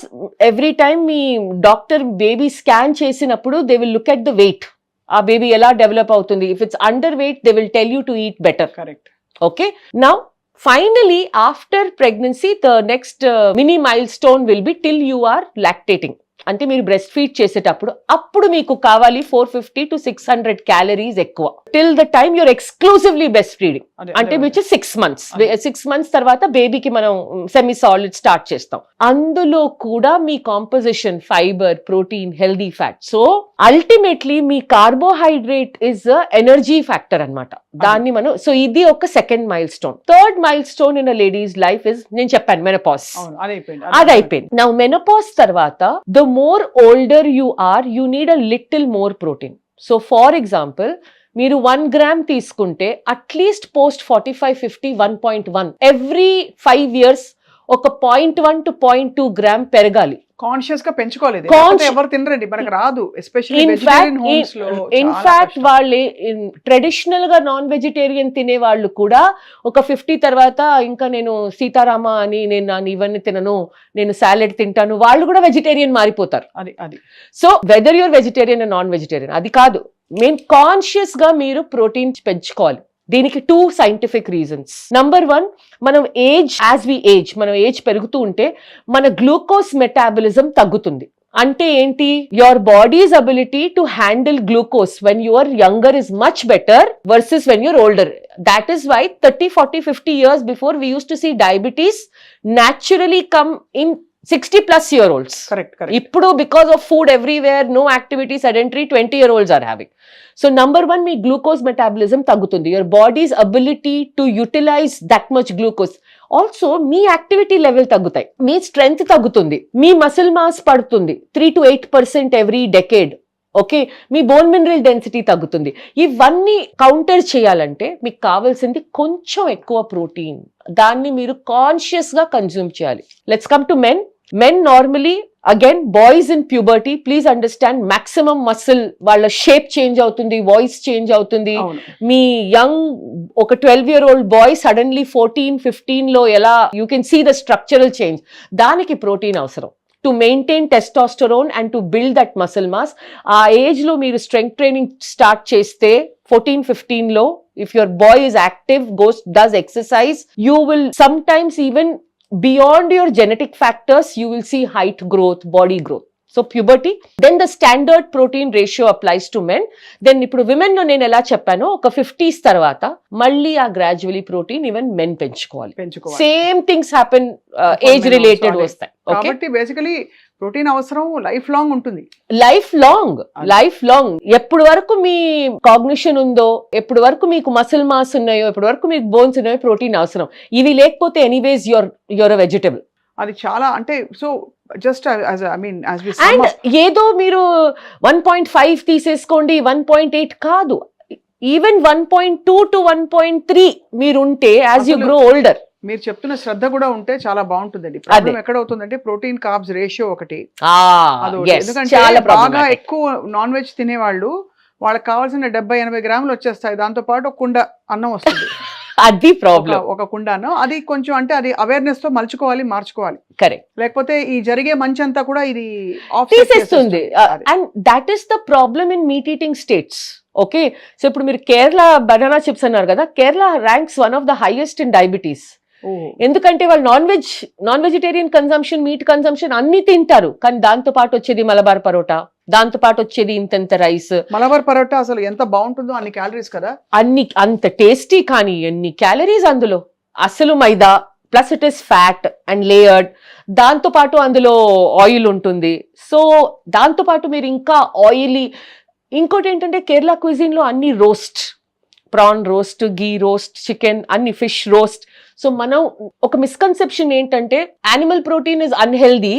every time me doctor baby scan chesinappudu they will look at the weight. Aa baby ela develop avutundi. If it's underweight they will tell you to eat better. Correct. Okay, now finally after pregnancy the next mini milestone will be till you are lactating. అంటే మీరు breast feed చేసేటప్పుడు అప్పుడు మీకు కావాలి 450 to 600 calories ఎక్కువ. Till the time you're exclusively breast feeding, అంటే which 6 months. 6 months తర్వాత బేబీకి మనం సెమీ సాలిడ్ స్టార్ట్ చేస్తాం. అందులో కూడా మీ composition fibre, protein, healthy fat. So ultimately మీ కార్బోహైడ్రేట్ ఇస్ ఎనర్జీ ఫ్యాక్టర్ అన్నమాట. దాన్ని మనం, సో ఇది ఒక second milestone. Third milestone in a ladies life is, నేను చెప్పాను, మెనోపాజ్. అది అయిపోయింది. నౌ మెనోపాజ్ తర్వాత the more older you are, you need a little more protein. So for example, మీరు 1 gram తీసుకుంటే అట్లీస్ట్ పోస్ట్ 45-50 1.1 ఎవ్రీ 5 years ఒక 0.1 to 0.2 gram పెరగాలి. Conscious గా పెంచుకోవాలి. ఎవరు తినరండి, మనకు రాదు. ఇన్ఫాక్ట్ వాళ్ళే ట్రెడిషనల్ గా నాన్ వెజిటేరియన్ తినే వాళ్ళు కూడా ఒక 50 తర్వాత ఇంకా నేను సీతారామ అని, నేను ఇవన్నీ తినను, నేను సాలెడ్ తింటాను, వాళ్ళు కూడా వెజిటేరియన్ మారిపోతారు. అది so whether your vegetarian and non vegetarian అది కాదు, మెయిన్ కాన్షియస్ గా మీరు ప్రోటీన్ పెంచుకోవాలి. దీనికి 2 scientific reasons. Number 1, మనం ఏజ్, యాజ్ వి ఏజ్, మనం ఏజ్ పెరుగుతూ ఉంటే మన గ్లూకోజ్ మెటాబలిజం తగ్గుతుంది. అంటే ఏంటి, your body's ability to handle glucose when your younger is much better versus when you're older. That is why 30, 40, 50 years before we used to see diabetes naturally come in 60+ year olds. Correct. Ippudu because of food everywhere, no activity, sedentary, 20-year-olds are having. So number one, me glucose metabolism తగ్గుతుంది. Your body's ability to utilize that much glucose. Also me activity level తగ్గుతాయి, మీ strength తగ్గుతుంది, మీ muscle mass పడుతుంది 3 to 8% every decade. Okay, me bone mineral density తగ్గుతుంది. ఇవన్నీ counter చేయాలంటే మీకు కావాల్సింది కొంచెం ఎక్కువ ప్రోటీన్. దాన్ని మీరు కాన్షియస్ గా కన్జ్యూమ్ చేయాలి. Let's come to men. Men normally, again boys in puberty, please understand, maximum muscle వాళ్ళ షేప్ చేంజ్ అవుతుంది, వాయిస్ చేంజ్ అవుతుంది. మీ యంగ్ ఒక 12-year-old బాయ్ సడన్లీ 14-15 లో ఎలా you can see the structural change. దానికి ప్రోటీన్ అవసరం to maintain testosterone and to build that muscle mass. ఆ age లో మీరు స్ట్రెంగ్త్ ట్రైనింగ్ స్టార్ట్ చేస్తే 14-15 లో, if your boy is active, does exercise, you will sometimes even beyond your genetic factors, you will see height growth, body growth. So puberty, then the standard protein ratio applies to men. Then ఇప్పుడు women లో నేను ఎలా చెప్పానో, ఒక 50s తర్వాత మళ్ళీ ఆ gradually protein even men పెంచుకోవాలి. Same things happen, age related వస్తాయి. కాబట్టి బేసికలీ ప్రోటీన్ అవసరం లైఫ్ లాంగ్ ఉంటుంది. లైఫ్ లాంగ్ ఎప్పుడు వరకు మీ కాగ్నిషన్ ఉందో, ఎప్పుడు వరకు మీకు మసిల్ మాస్ ఉన్నాయో, ఎప్పుడు వరకు మీకు బోన్స్ ఉన్నాయో, ప్రోటీన్ అవసరం. ఇవి లేకపోతే ఎనీవేస్ యువర్ వెజిటబుల్. అది చాలా, అంటే సో జస్ట్ అండ్ ఏదో మీరు 1.5 తీసేసుకోండి, 1.8 కాదు, ఈవెన్ 1.2 to 1.3 మీరుంటే యాజ్ యూ గ్రో ఓల్డర్. మీరు చెప్తున్న శ్రద్ధ కూడా ఉంటే చాలా బాగుంటుందండి. ప్రాబ్లం ఎక్కడ అవుతుందంటే ప్రోటీన్ కార్బ్స్ రేషియో ఒకటి. ఎందుకంటే బాగా ఎక్కువ నాన్ వెజ్ తినేవాళ్ళు, వాళ్ళకి కావాల్సిన 70-80 గ్రాములు వచ్చేస్తాయి, దాంతో పాటు ఒక కుండ అన్నం వస్తుంది. అది ప్రాబ్లం, ఒక కుండ అన్నం. అది కొంచెం, అంటే అది అవేర్నెస్ తో మలుచుకోవాలి, మార్చుకోవాలి. కరెక్ట్. లేకపోతే ఈ జరిగే మంచి అంతా కూడా ఇది తీసేస్తుంది. And that is the problem in meat eating states. Okay, so ఇప్పుడు మీరు కేరళ బనానా చిప్స్ అన్నారు కదా, Kerala ranks one of the highest in diabetes. ఎందుకంటే వాళ్ళు non vegetarian consumption, meat consumption అన్ని తింటారు, కానీ దాంతో పాటు వచ్చేది మలబార్ పరోటా, దాంతో పాటు వచ్చేది ఇంత రైస్. మలబార్ పరోటా అసలు ఎంత బాగుంటుందో, అన్ని క్యాలరీస్ కదా, అంత టేస్టీ, కానీ ఎన్ని క్యాలరీస్ అందులో. అసలు maida plus it is fat and layered, దాంతో పాటు అందులో ఆయిల్ ఉంటుంది. సో దాంతో పాటు మీరు ఇంకా ఆయిలీ. ఇంకోటి ఏంటంటే కేరళ క్విజిన్ లో అన్ని రోస్ట్, ప్రాన్ రోస్ట్, గీ రోస్ట్, చికెన్, అన్ని ఫిష్ రోస్ట్. సో మనం ఒక మిస్కన్సెప్షన్ ఏంటంటే animal protein is unhealthy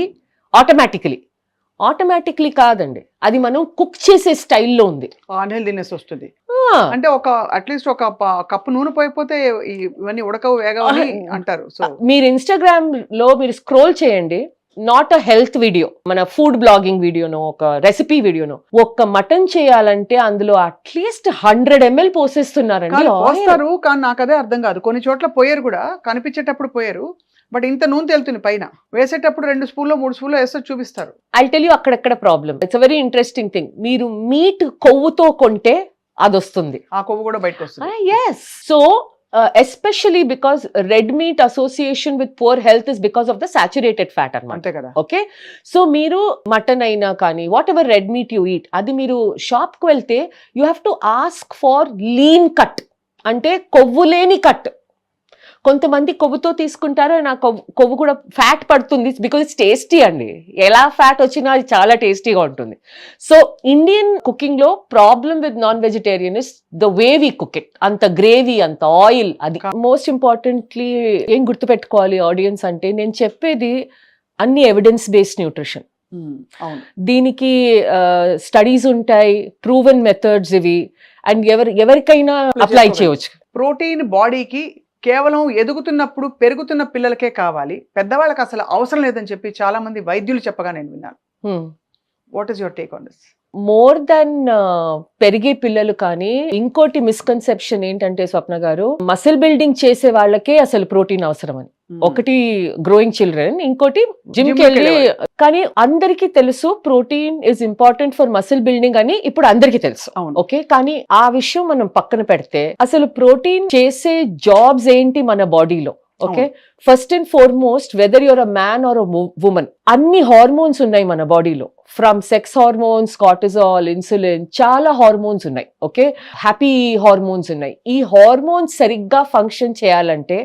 automatically కాదండి, అది మనం కుక్ చేసే స్టైల్లో ఉంది అన్హెల్దీనెస్ వస్తుంది. అంటే ఒక అట్లీస్ట్ ఒక కప్పు నూనె పోయిపోతే ఇవన్నీ ఉడకవు, వేగవని అంటారు. సో మీరు ఇన్స్టాగ్రామ్ లో మీరు స్క్రోల్ చేయండి, నాట్ అ హెల్త్ వీడియో, మన ఫుడ్ బ్లాగింగ్ వీడియోనో, ఒక రెసిపీ వీడియోనో, ఒక్క మటన్ చేయాలంటే అందులో అట్లీస్ట్ 100 ml పోసేస్తున్నారండి. పోస్తారు, కానీ నాకు అదే అర్థం కాదు. కొన్ని చోట్ల పోయారు కూడా, కనిపించేటప్పుడు పోయారు, బట్ ఇంత నూనె తేలుతుంది పైన, వేసేటప్పుడు 2 స్పూన్లు 3 స్పూన్లు వేస్తే చూపిస్తారు. ఐ టెల్ యూ అక్కడెక్కడ problem. It's a very interesting thing. మీరు మీట్ కొవ్వుతో కొంటే అది వస్తుంది, ఆ కొవ్వు కూడా బయటకు వస్తుంది. yes, so especially because red meat association with poor health is because of the saturated fat అన్నమాట. అంతే కదా. ఓకే, సో మీరు మటన్ అయినా కానీ what ever red meat you eat, అది మీరు షాప్ కు వెళ్తే you have to ask far lean cut, అంటే కొవ్వు లేని కట్. కొంతమంది కొవ్వుతో తీసుకుంటారు, నా కొవ్వు కూడా ఫ్యాట్ పడుతుంది, బికాజ్ ఇట్స్ టేస్టీ అండి. ఎలా ఫ్యాట్ వచ్చినా అది చాలా టేస్టీగా ఉంటుంది. సో ఇండియన్ కుకింగ్ లో problem with non vegetarian is the way we cook it. అంత గ్రేవీ, అంత ఆయిల్. అది మోస్ట్ ఇంపార్టెంట్లీ ఏం గుర్తుపెట్టుకోవాలి ఆడియన్స్ అంటే, నేను చెప్పేది అన్ని ఎవిడెన్స్ బేస్డ్ న్యూట్రిషన్. దీనికి స్టడీస్ ఉంటాయి, ప్రూవెన్ మెథడ్స్ ఇవి, అండ్ ఎవరికైనా అప్లై చేయవచ్చు. ప్రోటీన్ బాడీకి కేవలం ఎదుగుతున్నప్పుడు పెరుగుతున్న పిల్లలకే కావాలి, పెద్దవాళ్ళకి అసలు అవసరం లేదని చెప్పి చాలా మంది వైద్యులు చెప్పగా నేను విన్నాను. What is your take on this? More than పెరిగే పిల్లలు. కానీ ఇంకోటి మిస్కన్సెప్షన్ ఏంటంటే స్వప్న గారు, మసిల్ బిల్డింగ్ చేసే వాళ్ళకే అసలు ప్రోటీన్ అవసరం అని. ఒకటి గ్రోయింగ్ చిల్డ్రన్, ఇంకోటి జిమ్ కి వెళ్ళి. కానీ అందరికీ తెలుసు protein is important for muscle building అని ఇప్పుడు అందరికీ తెలుసు. ఓకే, కానీ ఆ విషయం మనం పక్కన పెడితే అసలు ప్రోటీన్ చేసే జాబ్స్ ఏంటి మన బాడీలో? Okay first and foremost whether your a man or a woman అన్ని హార్మోన్స్ ఉన్నాయి మన బాడీలో from sex hormones cortisol insulin చాలా హార్మోన్స్ ఉన్నాయి ఓకే హ్యాపీ హార్మోన్స్ ఉన్నాయి ఈ హార్మోన్స్ సరిగ్గా ఫంక్షన్ చేయాలంటే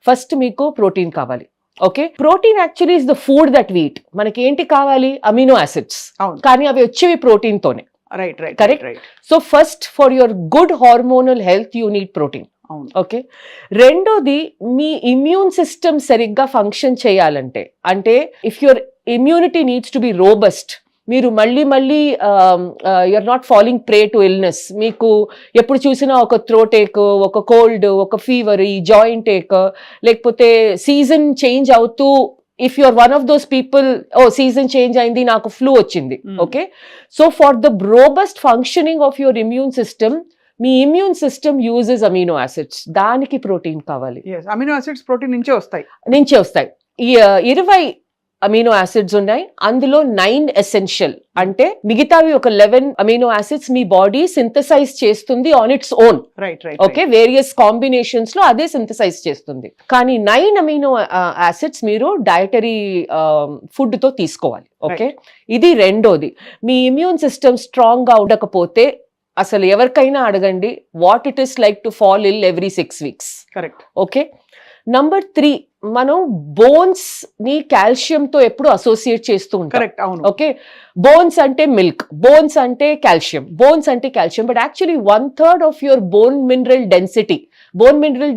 ఫస్ట్ మీకు ప్రోటీన్ కావాలి okay protein actually is the food that wheat మనకి ఏంటి కావాలి అమినో యాసిడ్స్ కానీ అవి వచ్చేవి ప్రోటీన్ తోనే correct so first for your good hormonal health you need protein okay రెండోది మీ ఇమ్యూన్ సిస్టమ్ సరిగ్గా ఫంక్షన్ చేయాలంటే అంటే if your immunity needs to be robust మీరు మళ్ళీ you're not falling prey to illness మీకు ఎప్పుడు చూసినా ఒక థ్రోట్ ఏక్ ఒక కోల్డ్ ఒక ఫీవర్ ఈ జాయింట్ ఏక్ లేకపోతే సీజన్ చేంజ్ అవుతూ if you are one of those people season change అయింది నాకు ఫ్లూ వచ్చింది okay so for the robust functioning of your immune system మీ immune system uses amino acids దానికి ప్రోటీన్ కావాలి అమినో యాసిడ్స్ ప్రోటీన్ నుంచే వస్తాయి ఈ 20 అమినో యాసిడ్స్ ఉన్నాయి అందులో 9 ఎసెన్షియల్ అంటే మిగతావి ఒక 11 అమినో యాసిడ్స్ మీ బాడీ సింథసైజ్ చేస్తుంది on its own okay various combinations లో అదే సింథసైజ్ చేస్తుంది కానీ 9 అమినో యాసిడ్స్ మీరు డయటరీ ఫుడ్ తో తీసుకోవాలి ఓకే ఇది రెండోది మీ ఇమ్యూన్ సిస్టమ్ స్ట్రాంగ్ గా ఉండకపోతే అసలు ఎవరికైనా అడగండి what it is like to fall ill every 6 weeks correct okay number 3 మనం బోన్స్ ని కాల్షియం తో ఎప్పుడు అసోసియేట్ చేస్తూ ఉంటాం ఓకే బోన్స్ అంటే మిల్క్ బోన్స్ అంటే calcium but actually 1/3 of your bone mineral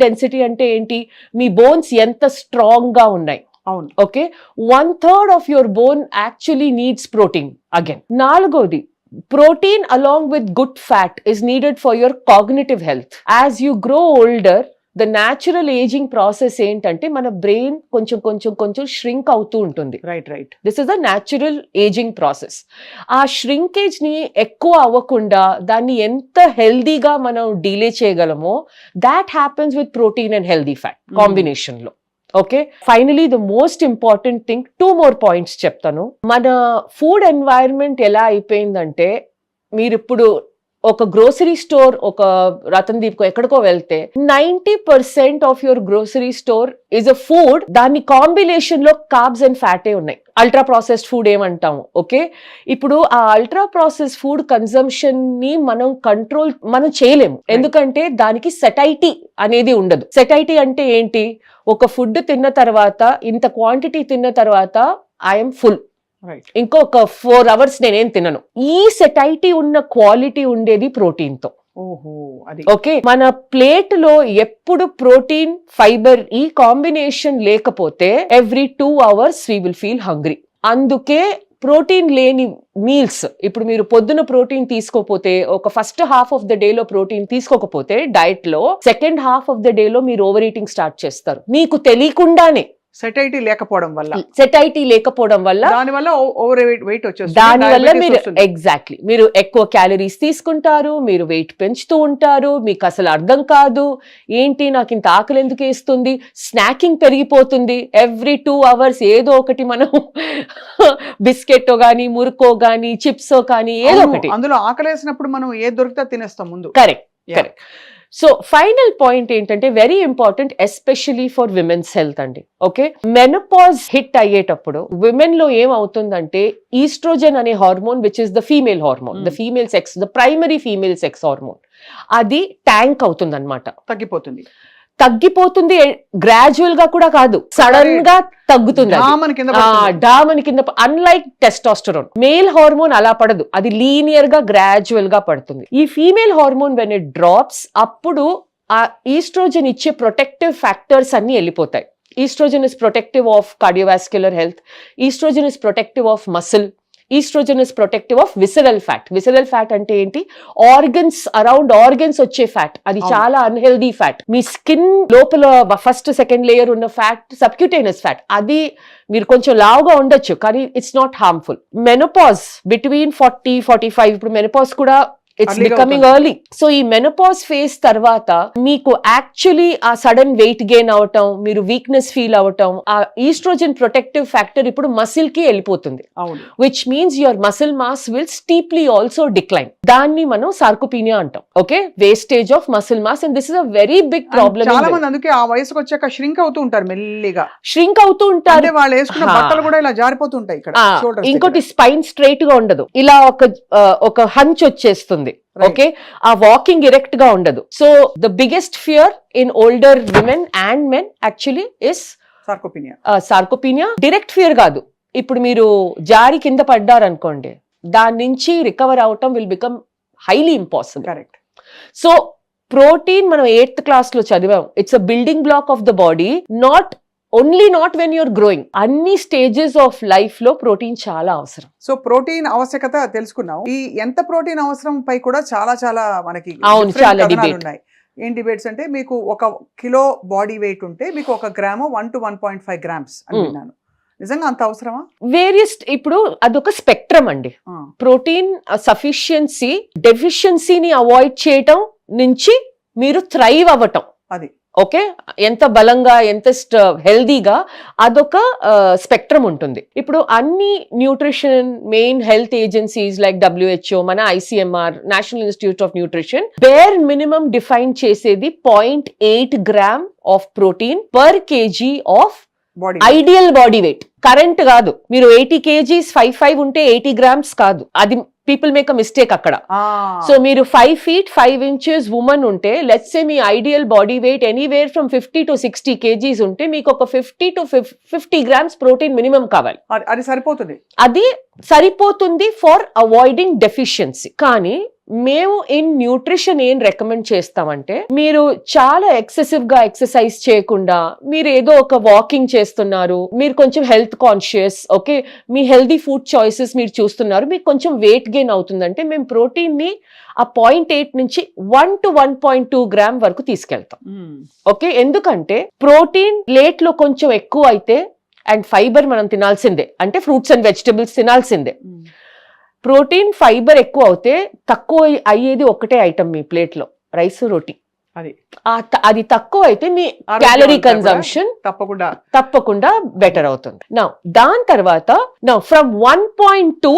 density అంటే ఏంటి మీ బోన్స్ ఎంత స్ట్రాంగ్ గా ఉన్నాయి okay 1/3 of your bone actually needs protein again నాలుగోది protein along with good fat is needed for your cognitive health. As you grow older, the natural aging process ఏంటంటే మన brain కొంచెం shrink అవుతూ ఉంటుంది right this is the natural ageing process ఆ shrinkage ని ఎక్కువ అవ్వకుండా దాన్ని ఎంత హెల్దీగా మనం డీలే చేయగలమో that happens with protein and healthy fat combination లో okay finally the most important thing 2 more points చెప్తాను మన ఫుడ్ ఎన్వైరన్మెంట్ ఎలా అయిపోయిందంటే మీరు ఇప్పుడు ఒక గ్రోసరీ స్టోర్ ఒక రతన్ దీప్ ఎక్కడికో వెళ్తే 90% of your grocery store is a food దాని కాంబినేషన్ లో కార్బ్స్ అండ్ ఫ్యాటే ఉన్నాయి అల్ట్రా ప్రాసెస్డ్ ఫుడ్ ఏమంటాము ఓకే ఇప్పుడు ఆ అల్ట్రా ప్రాసెస్డ్ ఫుడ్ కన్సంప్షన్ ని మనం చేయలేము ఎందుకంటే దానికి సెటైటీ అనేది ఉండదు సెటైటీ అంటే ఏంటి ఒక ఫుడ్ తిన్న తర్వాత ఇంత క్వాంటిటీ తిన్న తర్వాత ఐఎమ్ ఫుల్ ఇంకొక 4 hours నేనేం తినను ఈ సెటైటీ ఉన్న క్వాలిటీ ఉండేది ప్రోటీన్ తో ఓకే మన ప్లేట్ లో ఎప్పుడు ప్రోటీన్ ఫైబర్ ఈ కాంబినేషన్ లేకపోతే every 2 hours we will feel hungry అందుకే ప్రోటీన్ లేని మీల్స్ ఇప్పుడు మీరు పొద్దున ప్రోటీన్ తీసుకోకపోతే ఒక first half of the day లో ప్రోటీన్ తీసుకోకపోతే డైట్ లో second half of the day లో మీరు ఓవర్ ఈటింగ్ స్టార్ట్ చేస్తారు మీకు తెలియకుండానే సెటైటీ లేకపోవడం వల్ల దానివల్ల ఓవర్ వెయిట్ వచ్చేస్తుంది దానివల్ల మీరు ఎగ్జాక్ట్లీ మీరు ఎక్కువ క్యాలరీస్ తీసుకుంటారు మీరు వెయిట్ పెంచుతూ ఉంటారు మీకు అసలు అర్థం కాదు ఏంటి నాకు ఇంత ఆకలి ఎందుకు వేస్తుంది స్నాకింగ్ పెరిగిపోతుంది ఎవ్రీ 2 hours ఏదో ఒకటి మనం బిస్కెట్టో గానీ మురుకో గానీ చిప్సో కానీ ఏదో ఒకటి అందులో ఆకలి వేసినప్పుడు మనం ఏది దొరికితే తినేస్తాం ముందు కరెక్ట్ సో ఫైనల్ పాయింట్ ఏంటంటే very important especially for women's health అండి ఓకే మెనోపాజ్ హిట్ అయ్యేటప్పుడు విమెన్ లో ఏమవుతుందంటే ఈస్ట్రోజన్ అనే hormone which is the female hormone the primary female sex hormone అది ట్యాంక్ అవుతుంది అనమాట తగ్గిపోతుంది గ్రాడ్యువల్ గా కూడా కాదు సడన్ గా తగ్గుతుంది డామని కింద అన్లైక్ టెస్టోస్టెరాన్ మేల్ హార్మోన్ అలా పడదు అది లీనియర్ గా గ్రాడ్యువల్ గా పడుతుంది ఈ female hormone when it drops అప్పుడు ఆ ఈస్ట్రోజన్ ఇచ్చే ప్రొటెక్టివ్ ఫ్యాక్టర్స్ అన్ని వెళ్ళిపోతాయి oestrogen is protective of cardiovascular health oestrogen is protective of muscle oestrogen is protective of visceral fat అంటే ఏంటి ఆర్గన్స్ అరౌండ్ ఆర్గన్స్ వచ్చే ఫ్యాట్ అది చాలా అన్హెల్దీ ఫ్యాట్ మీ స్కిన్ లోపల ఫస్ట్ సెకండ్ లేయర్ ఉన్న ఫ్యాట్ సబ్క్యూటేనస్ ఫ్యాట్ అది మీరు కొంచెం లావుగా ఉండొచ్చు కానీ it's not harmful menopause between 40-45 ఇప్పుడు మెనోపాజ్ కూడా ఇట్స్ Early గా బికమింగ్ ఎర్లీ. సో ఈ మెనోపాజ్ ఫేజ్ తర్వాత మీకు యాక్చువల్లీ ఆ సడన్ వెయిట్ గెయిన్ అవటం, మీరు వీక్నెస్ ఫీల్ అవటం, ఆ ఈస్ట్రోజన్ ప్రొటెక్టివ్ ఫ్యాక్టర్ ఇప్పుడు మసిల్ కి వెళ్ళిపోతుంది, అవును. Which means your muscle mass will steeply also decline. దాన్ని మనం సార్కోపీనియా అంటాం. Okay, wastage of muscle mass, and this is a very big problem. చాలా మంది అందుకే ఆ వయసుకు వచ్చాక ష్రింక్ అవుతూ ఉంటారు మెల్లిగా. ష్రింక్ అవుతూ ఉంటారు. అంటే వాళ్ళు వేసుకున్న బట్టలు కూడా ఇలా జారిపోతుంటాయి ఇక్కడ shoulders ఇంకోటి దగ్గర. స్పైన్ స్ట్రైట్ గా ఉండదు, ఇలా ఒక హంచ్ వచ్చేస్తుంది. ఓకే, ఆ వాకింగ్ ఎరెక్ట్ గా ఉండదు. So the biggest fear in older women and men actually is sarcopenia. Sarcopenia. Direct fear కాదు, ఇప్పుడు మీరు జారి కింద పడ్డారనుకోండి, దాని నుంచి రికవర్ అవటం will become highly impossible. Correct. So protein మనం 8th క్లాస్ లో చదివాం. It's a building block of the body, not when you're growing. అన్ని స్టేజెస్ ఆఫ్ లైఫ్ లో ప్రోటీన్ చాలా అవసరం. సో ప్రోటీన్ ఆవశ్యకత తెలుసుకున్నాం. ఈ ఎంత ప్రోటీన్ అవసరం పై కూడా చాలా చాలా మనకి అవును, different చాలా కథనాలు debate. ఉన్నాయి. ఏం డిబేట్స్ అంటే, మీకు 1 కిలో బాడీ వెయిట్ ఉంటే మీకు 1 గ్రాము 1 to 1.5 grams అని విన్నాను. నిజంగా అంత అవసరమా? వేరియస్, ఇప్పుడు అదొక స్పెక్ట్రమ్ అండి. ప్రోటీన్ సఫిషియన్సీ, డెఫిషియన్సీని అవాయిడ్ చేయటం నుంచి మీరు థ్రైవ్ అవ్వటం, అది ఓకే, ఎంత బలంగా, ఎంత హెల్దీగా, అదొక స్పెక్ట్రమ్ ఉంటుంది. ఇప్పుడు అన్ని nutrition main health agencies like WHO, మన ICMR, national institute of nutrition, bear minimum define చేసేది 0.8 gram of protein per KG of body ideal body weight. Current కాదు, మీరు 80 kgs 5 ఉంటే 80 grams కాదు, అది పీపుల్ మేక్ అ మిస్టేక్ అక్కడ. So మీరు 5 feet 5 inches women ఉంటే, let's say me ideal body weight anywhere from 50 to 60 kgs ఉంటే, మీకు ఒక 50 to 50 grams ప్రోటీన్ మినిమం కావాలి. అది సరిపోతుంది. అది సరిపోతుంది ఫర్ అవాయిడింగ్ డెఫిషియన్సీ. కానీ మేము ఇన్ న్యూట్రిషన్ ఏం రికమెండ్ చేస్తామంటే, మీరు చాలా ఎక్సెసివ్ గా ఎక్సర్సైజ్ చేయకుండా, మీరు ఏదో ఒక వాకింగ్ చేస్తున్నారు, మీరు కొంచెం హెల్త్ కాన్షియస్, ఓకే, మీ హెల్దీ ఫుడ్ చాయిసెస్ మీరు చూస్తున్నారు, మీకు కొంచెం వెయిట్ గెయిన్ అవుతుందంటే, మేము ప్రోటీన్ ని ఆ 0.8 నుంచి 1 to 1.2 గ్రామ్ వరకు తీసుకెళ్తాం. ఓకే, ఎందుకంటే ప్రోటీన్ ప్లేట్ లో కొంచెం ఎక్కువ అయితే, అండ్ ఫైబర్ మనం తినాల్సిందే, అంటే ఫ్రూట్స్ అండ్ వెజిటబుల్స్ తినాల్సిందే. ప్రోటీన్ ఫైబర్ ఎక్కువ అవుతే తక్కువ అయ్యేది ఒకటే ఐటమ్ మీ ప్లేట్ లో, రైస్ రోటీ. అది తక్కువ అయితే మీ క్యాలరీ కన్జంప్షన్ తప్పకుండా బెటర్ అవుతుంది. నా దాని తర్వాత from 1.2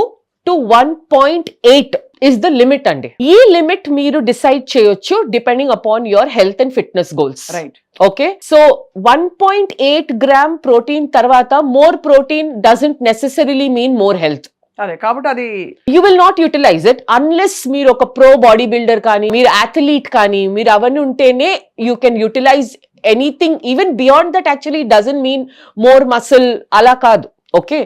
to 1.8 is the limit అండి. ఈ లిమిట్ మీరు డిసైడ్ చేయొచ్చు depending upon your health and fitness goals. Okay, so 1.8 gram protein తర్వాత more protein doesn't necessarily mean more health. అదే కాబట్టి అది you will not utilise it unless మీరు ఒక ప్రో బాడీ బిల్డర్ కానీ, మీరు అథ్లీట్ కానీ, మీరు అవన్నీ ఉంటేనే you can utilise anything. Even beyond that actually doesn't mean more muscle, అలా కాదు. ఓకే,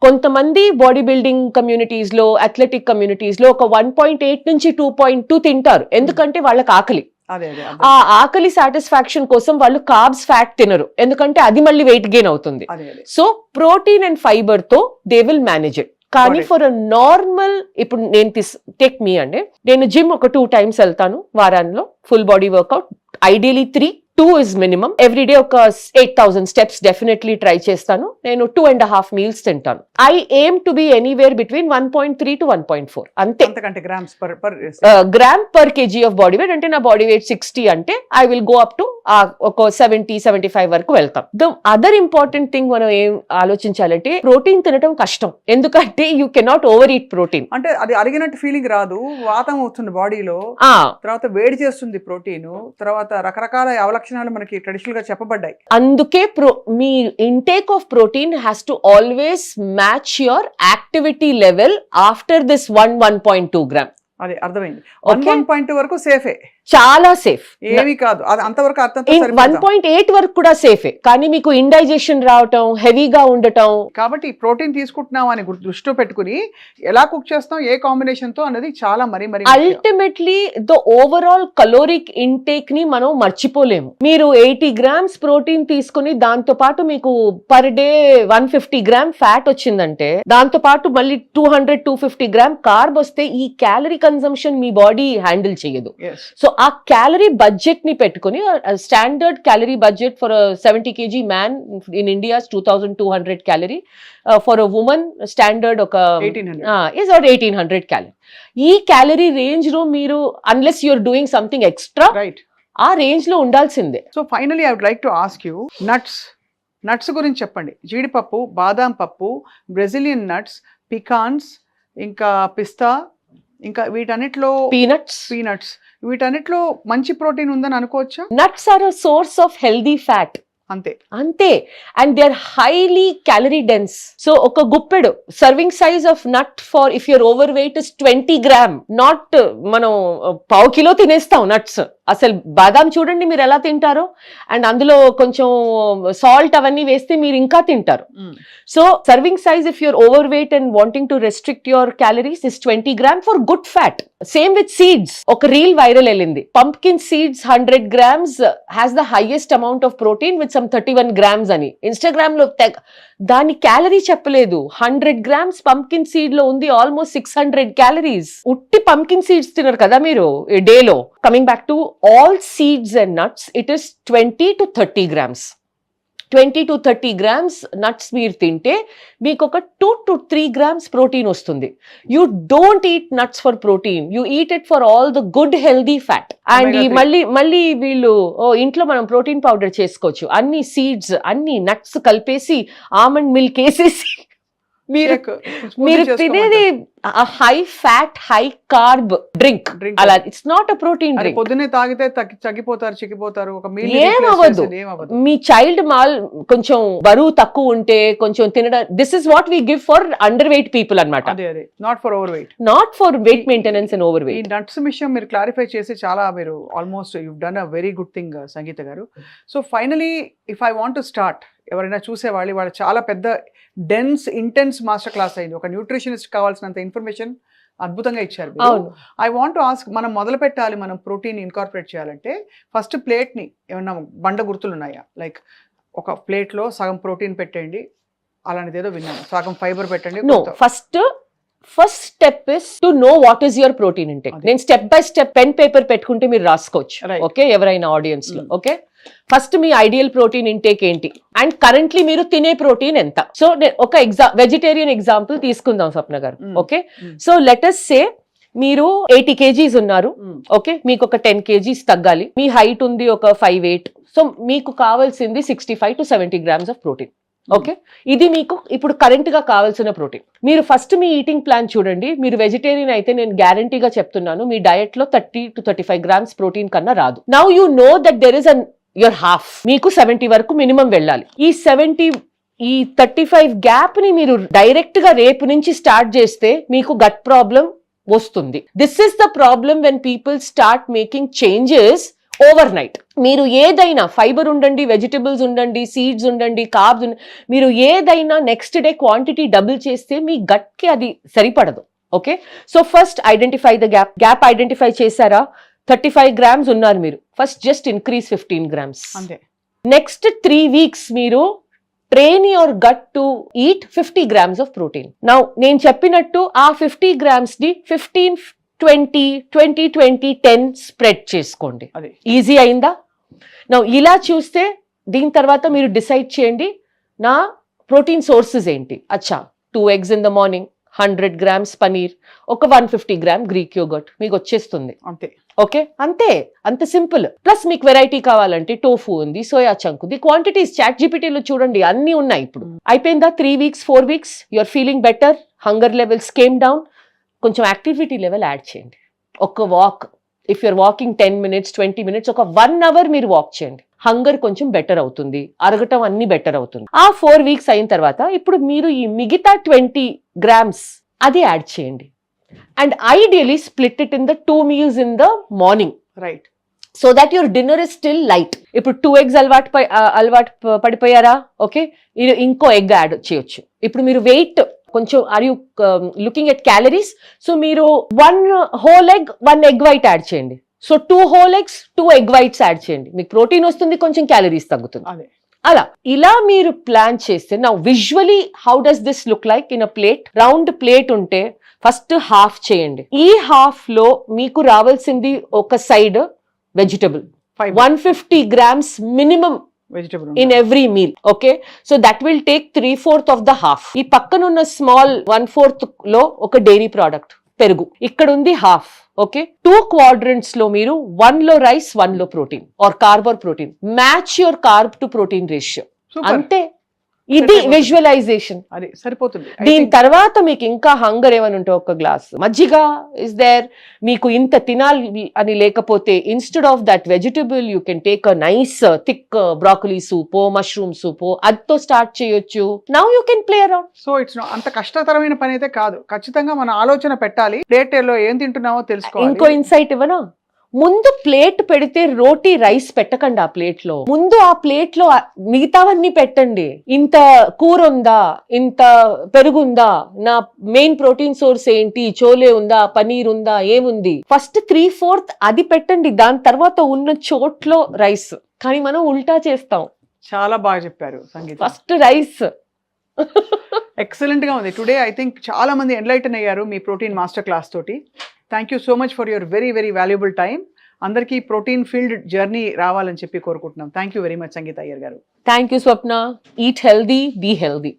కొంతమంది బాడీ బిల్డింగ్ కమ్యూనిటీస్ లో, అథ్లెటిక్ కమ్యూనిటీస్ లో ఒక 1.8 నుంచి 2.2 తింటారు, ఎందుకంటే వాళ్ళకి ఆకలి. ఆ ఆకలి సాటిస్ఫాక్షన్ కోసం వాళ్ళు కార్బ్స్, ఫ్యాట్ తినరు, ఎందుకంటే అది మళ్ళీ వెయిట్ గెయిన్ అవుతుంది. సో ప్రోటీన్ అండ్ ఫైబర్ తో దే విల్ మేనేజ్ ఇట్. కానీ ఫర్ అ నార్మల్, ఇప్పుడు నేను టేక్ మీ అండి, నేను జిమ్ ఒక 2 times వెళ్తాను వారాల్లో, full body work out, ideally 3, 2 is minimum. Every day ఒక 8,000 steps డెఫినెట్లీ ట్రై చేస్తాను. నేను 2.5 meals తింటాను. I aim to be anywhere between 1.3 to 1.4 అంతే. Gram per KG of body weight. అంటే నా బాడీ వెయిట్ 60 అంటే I will go up to ఒక 70-75 వరకు వెళ్తాం. ద అదర్ ఇంపార్టెంట్ థింగ్ మనం ఏం ఆలోచించాలంటే, ప్రోటీన్ తినడం కష్టం, ఎందుకంటే you cannot over eat protein. అంటే అది అరిగినట్టు ఫీలింగ్ రాదు, వాతం అవుతుంది బాడీలో, తర్వాత వేడి చేస్తుంది ప్రోటీన్, తర్వాత రకరకాల అవలక్షణాలు మనకి ట్రెడిషనల్ గా చెప్పబడ్డాయి. అందుకే మీ intake of protein has to always match your activity level after this 1.2 gram. అది అర్థమైంది. 1.2 వరకు సేఫే, చాలా సేఫ్, ఏమీ కాదు. అది అంతవరకు 1.8 వరకు కూడా సేఫే. కానీ మీకు ఇండైజెషన్ రావటం, హెవీగా ఉండటం. కాబట్టి ప్రోటీన్ తీసుకుంటున్నాం అని దృష్టిలో పెట్టుకుని ఎలా కుక్ చేస్తాం, ఏ కాంబినేషన్ తో అనేది చాలా మరి అల్టిమేట్లీ ద ఓవరాల్ కలోరిక్ ఇంటేక్ ని మనం మర్చిపోలేము. మీరు 80 grams ప్రోటీన్ తీసుకుని దాంతో పాటు మీకు పర్ డే 150 గ్రామ్ ఫ్యాట్ వచ్చిందంటే, దాంతో పాటు మళ్ళీ 200-250 గ్రామ్ కార్బ్ వస్తే, ఈ క్యాలరీ కన్సంప్షన్ మీ బాడీ హ్యాండిల్ చేయదు. సో ఆ క్యాలరీ బడ్జెట్ ని పెట్టుకుని standard calorie budget for 70 kg man in India 2200 calorie, for a woman standard ఒక 1800 ఇస్ అబౌట్ 1800 క్యాలరీ. ఈ క్యాలరీ రేంజ్ లో మీరు unless you're doing something extra right. ఆ రేంజ్ లో ఉండాల్సిందే. So finally I would like to ask you, nuts గురించి చెప్పండి. జీడిపప్పు, బాదాం పప్పు, బ్రెజిలియన్ నట్స్, పికాన్స్, ఇంకా పిస్తా, ఇంకా వీటన్నిటిలో పీనట్స్, వీటన్నిటిలో మంచి ప్రోటీన్ ఉందని అనుకోవచ్చా? Nuts are a source of healthy fat. అంతే. And they are highly calorie dense. So ఒక గుప్పెడు serving size of nut for if your overweight is 20 grams. Not మనం 1/2 kilo తినేస్తాం నట్స్. అసలు బాదాం చూడండి మీరు ఎలా తింటారో, అండ్ అందులో కొంచెం సాల్ట్ అవన్నీ వేస్తే మీరు ఇంకా తింటారు. So serving size if you're over weight and wanting to restrict your calories is 20 grams for good fat. Same with seeds. ఒక రీల్ వైరల్ వెళ్ళింది, pumpkin seeds 100 grams has the highest amount of protein with some 31 grams అని. Instagram లో దాని calorie చెప్పలేదు. 100 grams pumpkin seed లో ఉంది, almost 600 calories. ఉట్టి pumpkin seeds తినరు కదా మీరు డేలో. Coming back to all seeds and nuts, it is 20 to 30 grams. 20 to 30 grams nuts మీరు తింటే మీకు ఒక 2 to 3 grams ప్రోటీన్ వస్తుంది. You don't eat nuts for protein, you eat it for all the good healthy fat. And మళ్ళీ వీళ్ళు ఇంట్లో మనం protein powder చేసుకోవచ్చు. అన్ని సీడ్స్ అన్ని నట్స్ కలిపేసి ఆల్మండ్ మిల్క్ వేసేసి మీరు తినేది high fat high carb drink. అలా it's not a protein drink. పొద్దున్నే తాగితే చిక్కిపోతారు. ఏమవ్వదు. మీ చైల్డ్ కొంచెం బరువు తక్కువ ఉంటే కొంచెం తినడం, this is what we give for underweight people అన్నమాట. Not for overweight. Not for weight maintenance and overweight. ఈ నట్స్ విషయం మీరు క్లారిఫై చేసి చాలా మీరు almost you done a very good thing Sangeetha గారు. So finally if I want to start, ఎవరైనా చూసేవాళ్ళు వాళ్ళు చాలా పెద్ద ఇంటెన్స్ మాస్టర్ క్లాస్ అయింది. ఒక న్యూట్రిషనిస్ట్ కావాల్సినంత ఇన్ఫర్మేషన్ అద్భుతంగా ఇచ్చారు. ఐ వాంట్ టు ఆస్క్, మనం మొదలు పెట్టాలి, మనం ప్రోటీన్ ఇన్కార్పొరేట్ చేయాలంటే ఫస్ట్ ప్లేట్ని ఏమన్నా బండ గుర్తులు ఉన్నాయా? లైక్ ఒక ప్లేట్లో సగం ప్రోటీన్ పెట్టండి, అలాంటిది ఏదో విన్నాను, సగం ఫైబర్ పెట్టండి. First step is to know what is your protein intake. నేను step by step pen paper పెట్టుకుంటే మీరు రాసుకోవచ్చు. ఓకే, ఎవరైనా ఆడియన్స్ లో. ఓకే, ఫస్ట్ మీ ఐడియల్ ప్రోటీన్ ఇంటేక్ ఏంటి అండ్ కరెంట్లీ మీరు తినే ప్రోటీన్ ఎంత. సో ఒక వెజిటేరియన్ ఎగ్జాంపుల్ తీసుకుందాం స్వప్న గారు. ఓకే, సో లెటస్ సే మీరు 80 kgs ఉన్నారు. ఓకే, మీకు ఒక 10 kgs తగ్గాలి. మీ హైట్ ఉంది ఒక 5'8". సో మీకు కావాల్సింది 65 to 70 grams of protein. Okay, ఇది మీకు ఇప్పుడు కరెంట్ గా కావాల్సిన ప్రోటీన్. మీరు ఫస్ట్ మీ ఈటింగ్ ప్లాన్ చూడండి. మీరు వెజిటేరియన్ అయితే నేను గ్యారంటీగా చెప్తున్నాను, మీ డయట్ లో 30 to 35 grams ప్రోటీన్ కన్నా రాదు. Now you know that there is your half. మీకు 70 వరకు మినిమం వెళ్ళాలి. ఈ 35 గ్యాప్ ని మీరు డైరెక్ట్ గా రేపు నుంచి స్టార్ట్ చేస్తే మీకు గట్ ప్రాబ్లం వస్తుంది. This is the problem when people start making changes over night. మీరు ఏదైనా ఫైబర్ ఉండండి, వెజిటబుల్స్ ఉండండి, సీడ్స్ ఉండండి, కార్బ్స్ మీరు ఏదైనా నెక్స్ట్ డే క్వాంటిటీ డబుల్ చేస్తే మీ గట్ కి అది సరిపడదు. Okay, so first identify the gap identify చేశారా? 35 grams ఉన్నారు మీరు, first just increase 15 grams. Next 3 weeks మీరు train your gut to eat 50 grams of protein. Now నేను చెప్పినట్టు ఆ 50 grams ని 15, 20, 20, 20, 10 స్ప్రెడ్ చేసుకోండి. ఈజీ అయిందా? నౌ ఇలా చూస్తే దీని తర్వాత మీరు డిసైడ్ చేయండి నా ప్రోటీన్ సోర్సెస్ ఏంటి. అచ్చా, 2 eggs in the morning, 100 grams paneer, ఒక 150 gram గ్రీక్ యోగర్ట్ మీకు వచ్చేస్తుంది. అంతే. ఓకే, అంత సింపుల్. ప్లస్ మీకు వెరైటీ కావాలంటే టోఫు ఉంది, సోయా చంక్ ఉంది. క్వాంటిటీస్ చాట్ జీపీటీలో చూడండి, అన్ని ఉన్నాయి. ఇప్పుడు అయిపోయిందా? 3 weeks, 4 weeks you are feeling better, hunger levels came down. కొంచెం యాక్టివిటీ లెవెల్ యాడ్ చేయండి. ఒక walk, if you're walking 10 minutes, 20 minutes, ఒక 1 hour మీరు వాక్ చేయండి. హంగర్ కొంచెం బెటర్ అవుతుంది, అరగటం అన్ని బెటర్ అవుతుంది. ఆ 4 weeks అయిన తర్వాత ఇప్పుడు మీరు ఈ మిగతా 20 grams అది యాడ్ చేయండి. And ideally split it in the 2 meals in the morning. Right, so that your dinner is still light. ఇప్పుడు 2 eggs అలవాటు పడిపోయారా? ఓకే, ఇంకో ఎగ్ యాడ్ చేయొచ్చు. ఇప్పుడు మీరు వెయిట్ కొంచెం are you looking at calories? So మీరు 1 whole egg, 1 egg white add చేయండి. So 2 whole eggs, 2 egg whites add చేయండి. మీకు ప్రోటీన్ వస్తుంది, కొంచెం క్యాలరీస్ తగ్గుతుంది. అలా ఇలా మీరు ప్లాన్ చేస్తే నా visually how does this look like in a plate? Round plate ఉంటే ఫస్ట్ హాఫ్ చేయండి. ఈ హాఫ్ లో మీకు రావాల్సింది ఒక side vegetable, Fiber. 150 grams minimum vegetable in every meal. Okay, so that will take 3/4 of the half. ఈ పక్కనున్న small 1/4 లో ఒక డైరీ ప్రోడక్ట్ పెరుగు, ఇక్కడ ఉంది హాఫ్. ఓకే, 2 quadrants లో మీరు 1 లో రైస్, 1 లో protein or carb or protein. Match your carb to protein ratio. అంతే, ఇది విజువలైజేషన్. అది సరిపోతుంది. దీని తర్వాత మీకు ఇంకా హంగర్ ఏమని ఉంటే ఒక గ్లాస్ మజ్జిగ ఇస్ దేర్. మీకు ఇంత తినాలి అని లేకపోతే instead of that vegetable you can take a nice thick broccoli soup, mushroom soup, అదితో స్టార్ట్ చేయొచ్చు. Now you can play around. So it's అంత కష్టతరమైన పని అయితే కాదు. ఖచ్చితంగా మన ఆలోచన పెట్టాలి, ప్లేట్ లో ఏం తింటున్నామో తెలుసుకోవాలి. ఇంకో ఇన్సైట్ ఇవ్వనా, ముందు ప్లేట్ పెడితే రోటీ రైస్ పెట్టకండి. ఆ ప్లేట్ లో ముందు ఆ ప్లేట్ లో మిగతావన్నీ పెట్టండి. ఇంత కూర ఉందా, ఇంత పెరుగుందా, నా మెయిన్ ప్రోటీన్ సోర్స్ ఏంటి, చోలే ఉందా, పనీర్ ఉందా, ఏముంది, ఫస్ట్ 3/4 అది పెట్టండి. దాని తర్వాత ఉన్న చోట్లో రైస్. కానీ మనం ఉల్టా చేస్తాం. చాలా బాగా చెప్పారు సంగీత. First rice. ఎక్సలెంట్ గా ఉంది. టుడే ఐ థింక్ చాలా మంది ఎన్లైటన్ అయ్యారు మీ ప్రోటీన్ మాస్టర్ క్లాస్ తోటి. Thank you so much for your very very valuable time. అందరికీ ప్రోటీన్ ఫీల్డ్ జర్నీ రావాలని చెప్పి కోరుకుంటున్నాం. Thank you very much Sangeetha Iyer గారు. Thank you Swapna. Eat healthy, be healthy.